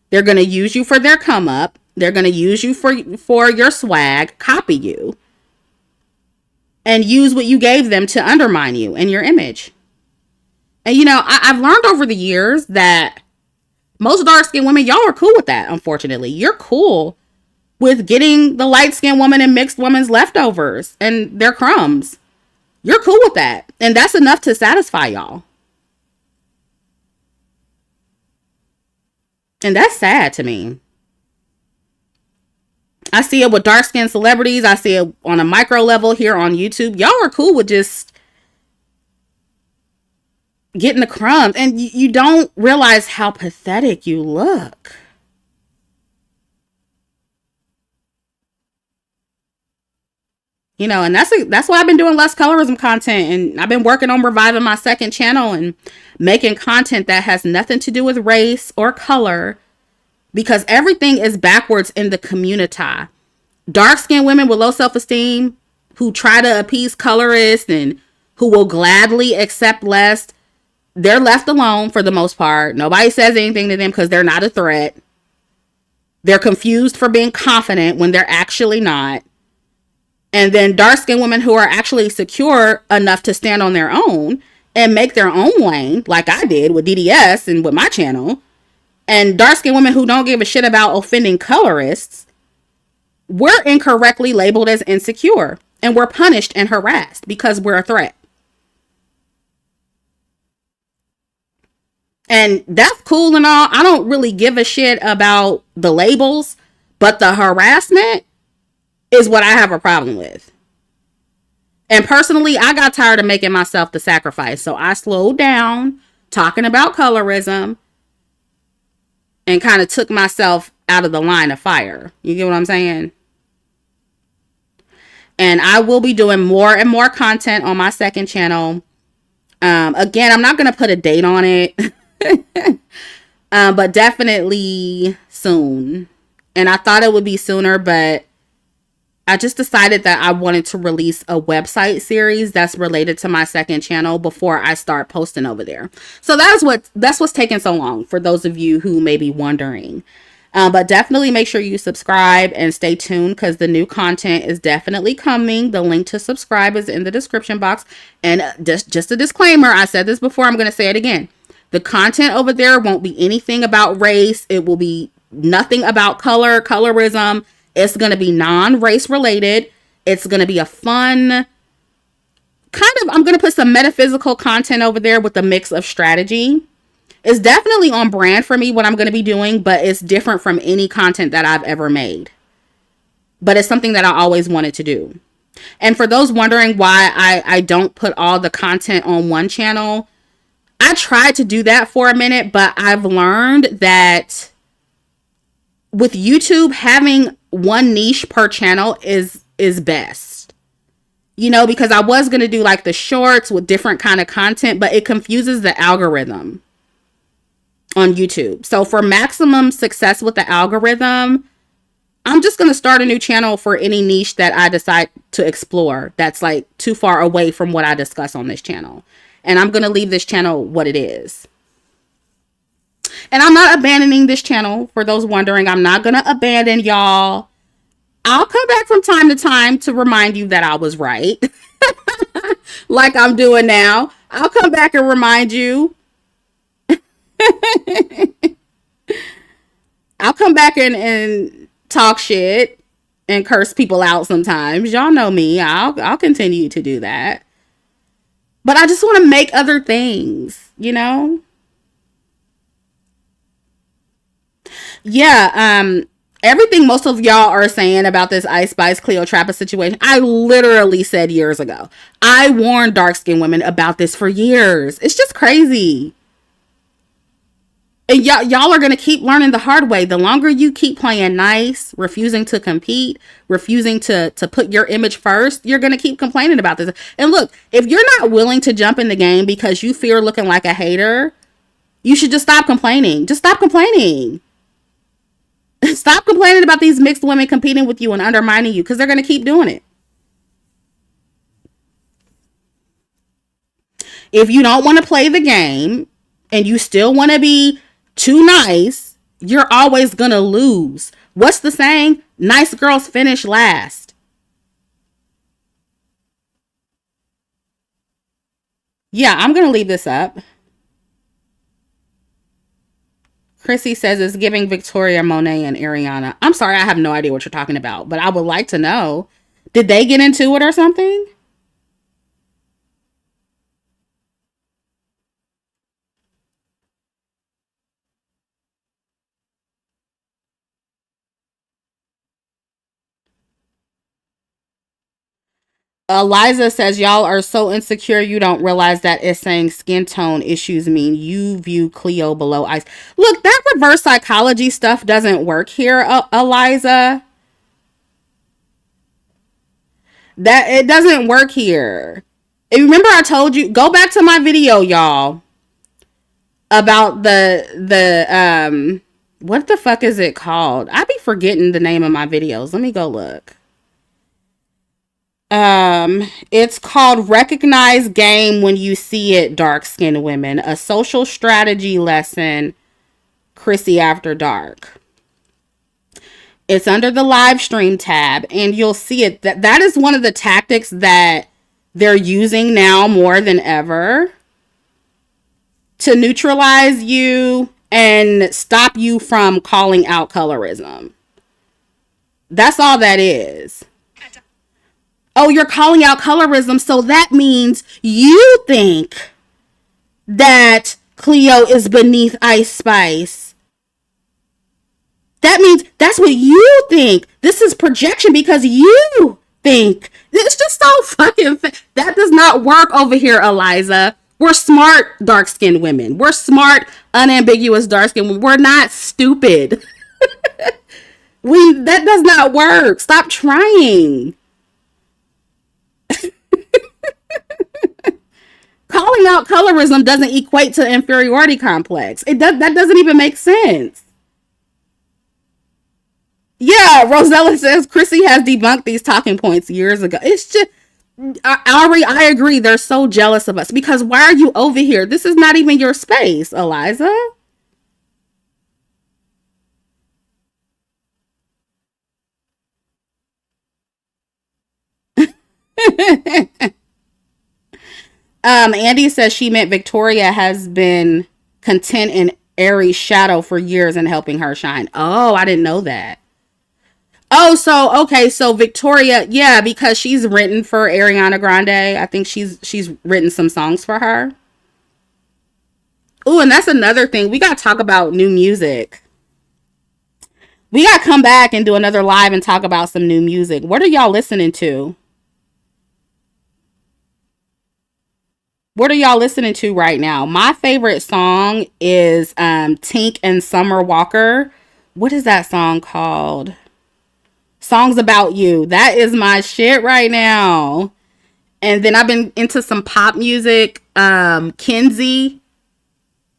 They're going to use you for their come up. They're going to use you for your swag, copy you, and use what you gave them to undermine you and your image. And, you know, I've learned over the years that most dark-skinned women, y'all are cool with that, unfortunately. You're cool with getting the light-skinned woman and mixed woman's leftovers and their crumbs. You're cool with that. And that's enough to satisfy y'all. And that's sad to me. I see it with dark-skinned celebrities. I see it on a micro level here on YouTube. Y'all are cool with just getting the crumbs, and you don't realize how pathetic you look. You know, and that's why I've been doing less colorism content, and I've been working on reviving my second channel and making content that has nothing to do with race or color, because everything is backwards in the community. Dark-skinned women with low self-esteem who try to appease colorists and who will gladly accept less, they're left alone for the most part. Nobody says anything to them because they're not a threat. They're confused for being confident when they're actually not. And then dark-skinned women who are actually secure enough to stand on their own and make their own lane, like I did with DDS and with my channel, and dark-skinned women who don't give a shit about offending colorists, we're incorrectly labeled as insecure, and we're punished and harassed because we're a threat. And that's cool and all. I don't really give a shit about the labels, but the harassment is what I have a problem with. And personally, I got tired of making myself the sacrifice. So I slowed down talking about colorism and kind of took myself out of the line of fire. You get what I'm saying? And I will be doing more and more content on my second channel. Again, I'm not going to put a date on it. But definitely soon. And I thought it would be sooner, but I just decided that I wanted to release a website series that's related to my second channel before I start posting over there. So that's what's taking so long, for those of you who may be wondering. But definitely make sure you subscribe and stay tuned, because the new content is definitely coming. The link to subscribe is in the description box. And just a disclaimer, I said this before, I'm going to say it again. The content over there won't be anything about race. It will be nothing about colorism. It's going to be non-race related. It's going to be a fun kind of, I'm going to put some metaphysical content over there with a mix of strategy. It's definitely on brand for me what I'm going to be doing, but it's different from any content that I've ever made. But it's something that I always wanted to do. And for those wondering why I don't put all the content on one channel, I tried to do that for a minute, but I've learned that with YouTube, having one niche per channel is best. You know, because I was going to do like the shorts with different kind of content, but it confuses the algorithm on YouTube. So for maximum success with the algorithm, I'm just going to start a new channel for any niche that I decide to explore that's like too far away from what I discuss on this channel. And I'm going to leave this channel what it is. And I'm not abandoning this channel. For those wondering, I'm not going to abandon y'all. I'll come back from time to time to remind you that I was right. Like I'm doing now. I'll come back and remind you. I'll come back and talk shit and curse people out sometimes. Y'all know me. I'll continue to do that. But I just want to make other things, you know? Yeah, everything most of y'all are saying about this Ice Spice CleoTrapa situation, I literally said years ago. I warned dark skinned women about this for years. It's just crazy. And y'all are going to keep learning the hard way. The longer you keep playing nice, refusing to compete, refusing to put your image first, you're going to keep complaining about this. And look, if you're not willing to jump in the game because you fear looking like a hater, you should just stop complaining. Just stop complaining. Stop complaining about these mixed women competing with you and undermining you, because they're going to keep doing it. If you don't want to play the game and you still want to be too nice, you're always going to lose. What's the saying? Nice girls finish last. Yeah, I'm going to leave this up. Chrissy says it's giving Victoria, Monet, and Ariana. I'm sorry, I have no idea what you're talking about, but I would like to know. Did they get into it or something? Eliza says y'all are so insecure you don't realize that it's saying skin tone issues mean you view Cleo below ice. Look, that reverse psychology stuff doesn't work here, Eliza. That it doesn't work here. And remember I told you, go back to my video, y'all, about the what the fuck is it called? I be forgetting the name of my videos. Let me go look. It's called Recognize Game When You See It, Dark Skinned Women, a social strategy lesson, Chrissy After Dark. It's under the live stream tab, and you'll see it. That is one of the tactics that they're using now more than ever to neutralize you and stop you from calling out colorism. That's all that is. Oh, you're calling out colorism, so that means you think that Cleo is beneath Ice Spice. That means that's what you think. This is projection because you think. It's just so fucking... That does not work over here, Eliza. We're smart, dark-skinned women. We're smart, unambiguous, dark-skinned women. We're not stupid. That does not work. Stop trying. Calling out colorism doesn't equate to inferiority complex. That doesn't even make sense. Yeah, Rosella says Chrissy has debunked these talking points years ago. It's just, Ari, I agree. They're so jealous of us because why are you over here? This is not even your space, Eliza. Andy says she meant Victoria has been content in Aries' shadow for years and helping her shine. Oh, I didn't know that. Oh, so okay, so Victoria, yeah, because she's written for Ariana Grande. I think she's written some songs for her. Ooh, and that's another thing. We got to talk about new music. We got to come back and do another live and talk about some new music. What are y'all listening to? What are y'all listening to right now? My favorite song is Tink and Summer Walker. What is that song called? Songs About You. That is my shit right now. And then I've been into some pop music. Kinsey,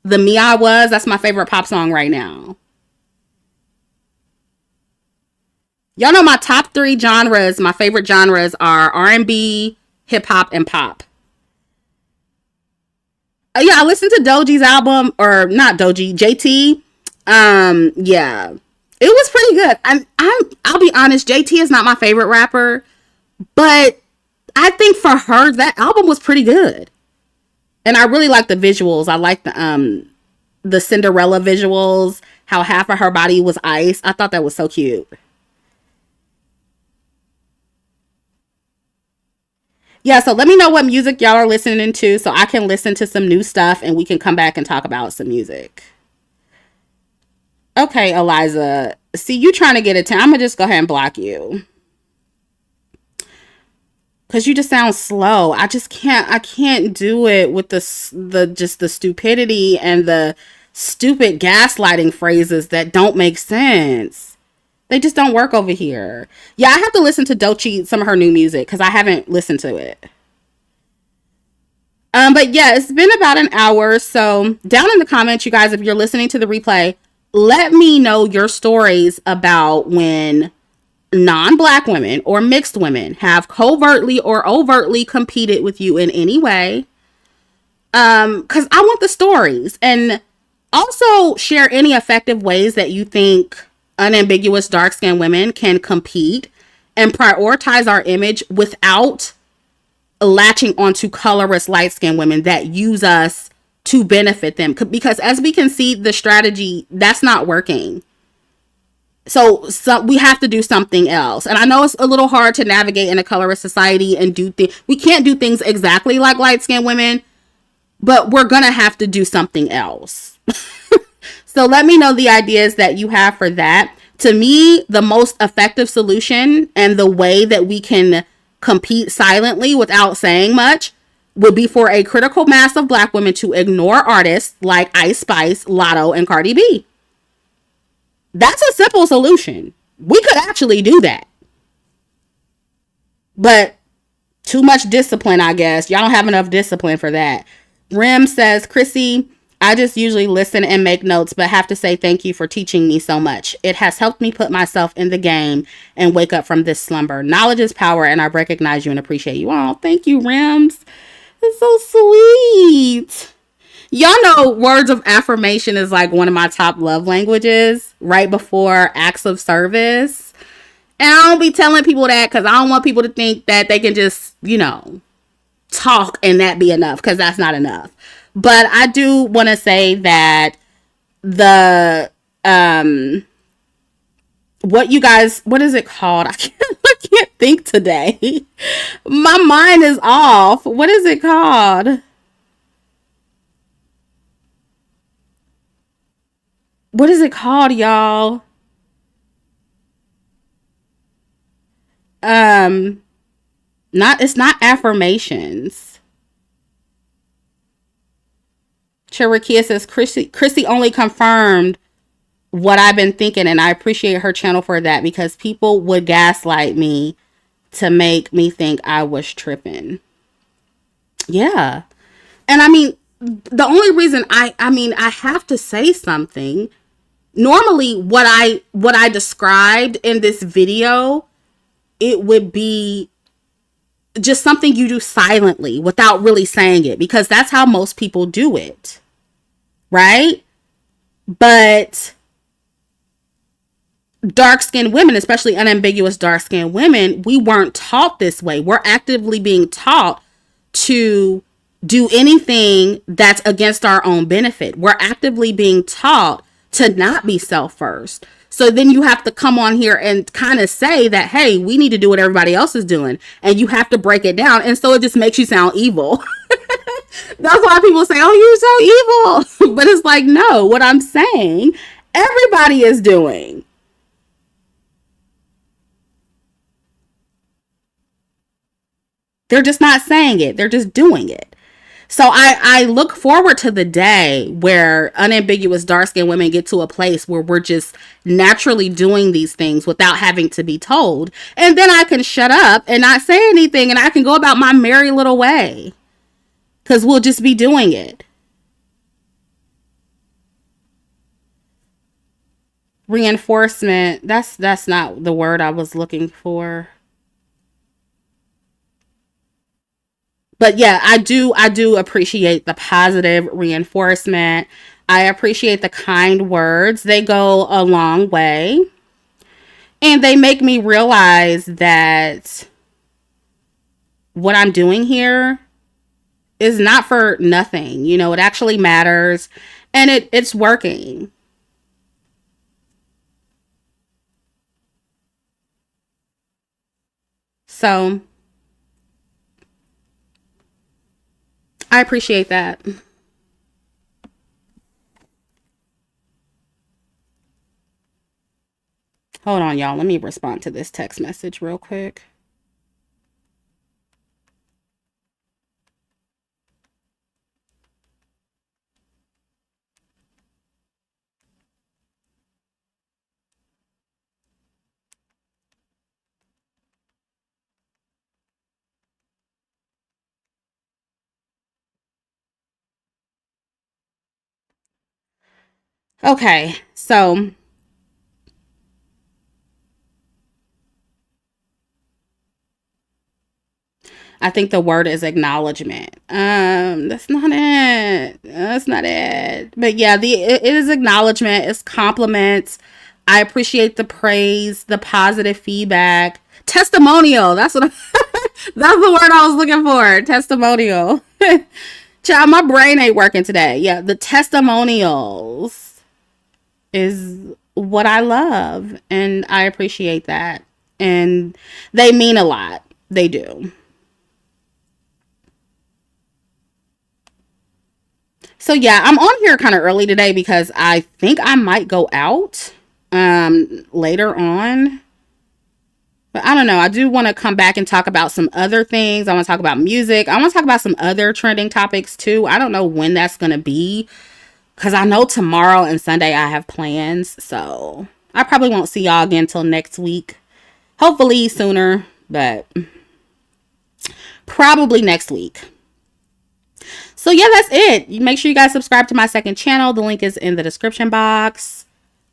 The Me I Was. That's my favorite pop song right now. Y'all know my top three genres. My favorite genres are R&B, hip hop, and pop. Yeah, I listened to Doji's album, or not Doji, JT. Yeah, it was pretty good. I'll be honest, JT is not my favorite rapper, but I think for her that album was pretty good, and I really like the visuals. I like the Cinderella visuals. How half of her body was ice. I thought that was so cute. Yeah, so let me know what music y'all are listening to so I can listen to some new stuff and we can come back and talk about some music. Okay, Eliza. See, you trying to get attention. I'm going to just go ahead and block you. Because you just sound slow. I can't do it with the stupidity and the stupid gaslighting phrases that don't make sense. They just don't work over here. Yeah, I have to listen to Doechii, some of her new music, because I haven't listened to it. But yeah, it's been about an hour. So down in the comments, you guys, if you're listening to the replay, let me know your stories about when non-black women or mixed women have covertly or overtly competed with you in any way. Because I want the stories. And also share any effective ways that you think unambiguous dark-skinned women can compete and prioritize our image without latching onto colorist light-skinned women that use us to benefit them. Because as we can see, the strategy, that's not working. So we have to do something else. And I know it's a little hard to navigate in a colorist society and do things. We can't do things exactly like light-skinned women, but we're going to have to do something else. So let me know the ideas that you have for that. To me, the most effective solution and the way that we can compete silently without saying much would be for a critical mass of black women to ignore artists like Ice Spice, Lotto, and Cardi B. That's a simple solution. We could actually do that. But too much discipline, I guess. Y'all don't have enough discipline for that. Rim says, Chrissy, I just usually listen and make notes, but have to say thank you for teaching me so much. It has helped me put myself in the game and wake up from this slumber. Knowledge is power, and I recognize you and appreciate you. Oh, thank you, Rims. It's so sweet. Y'all know words of affirmation is like one of my top love languages right before acts of service. And I don't be telling people that because I don't want people to think that they can just, talk and that be enough, because that's not enough. But I do want to say that the, what is it called? I can't think today. My mind is off. What is it called? What is it called, y'all? Um, it's not affirmations. Cherokee says Chrissy only confirmed what I've been thinking, and I appreciate her channel for that, because people would gaslight me to make me think I was tripping. Yeah. And I mean, the only reason I have to say something. Normally what I described in this video, it would be just something you do silently without really saying it, because that's how most people do it. Right? But dark-skinned women, especially unambiguous dark-skinned women, we weren't taught this way. We're actively being taught to do anything that's against our own benefit. We're actively being taught to not be self first. So then you have to come on here and kind of say that, hey, we need to do what everybody else is doing. And you have to break it down. And so it just makes you sound evil. That's why people say, oh, you're so evil. But it's like, no, what I'm saying, everybody is doing. They're just not saying it, they're just doing it. So I look forward to the day where unambiguous dark skinned women get to a place where we're just naturally doing these things without having to be told. And then I can shut up and not say anything and I can go about my merry little way. Because we'll just be doing it. Reinforcement, that's not the word I was looking for. But yeah, I do appreciate the positive reinforcement. I appreciate the kind words. They go a long way. And they make me realize that what I'm doing here is not for nothing. You know, it actually matters and it's working. So I appreciate that. Hold on, y'all. Let me respond to this text message real quick. Okay, so I think the word is acknowledgement. That's not it. That's not it. But yeah, it is acknowledgement. It's compliments. I appreciate the praise, the positive feedback, testimonial. That's what. That's the word I was looking for. Testimonial. Child, my brain ain't working today. Yeah, the testimonials is what I love, and I appreciate that, and they mean a lot. They do. So yeah, I'm on here kind of early today because I think I might go out later on. But I don't know. I do want to come back and talk about some other things. I want to talk about music. I want to talk about some other trending topics too. I don't know when that's going to be because I know tomorrow and Sunday I have plans. So I probably won't see y'all again until next week. Hopefully sooner, but probably next week. So yeah, that's it. You make sure you guys subscribe to my second channel. The link is in the description box.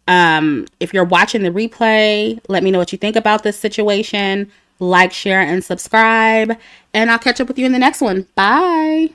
If you're watching the replay, let me know what you think about this situation. Like, share, and subscribe. And I'll catch up with you in the next one. Bye.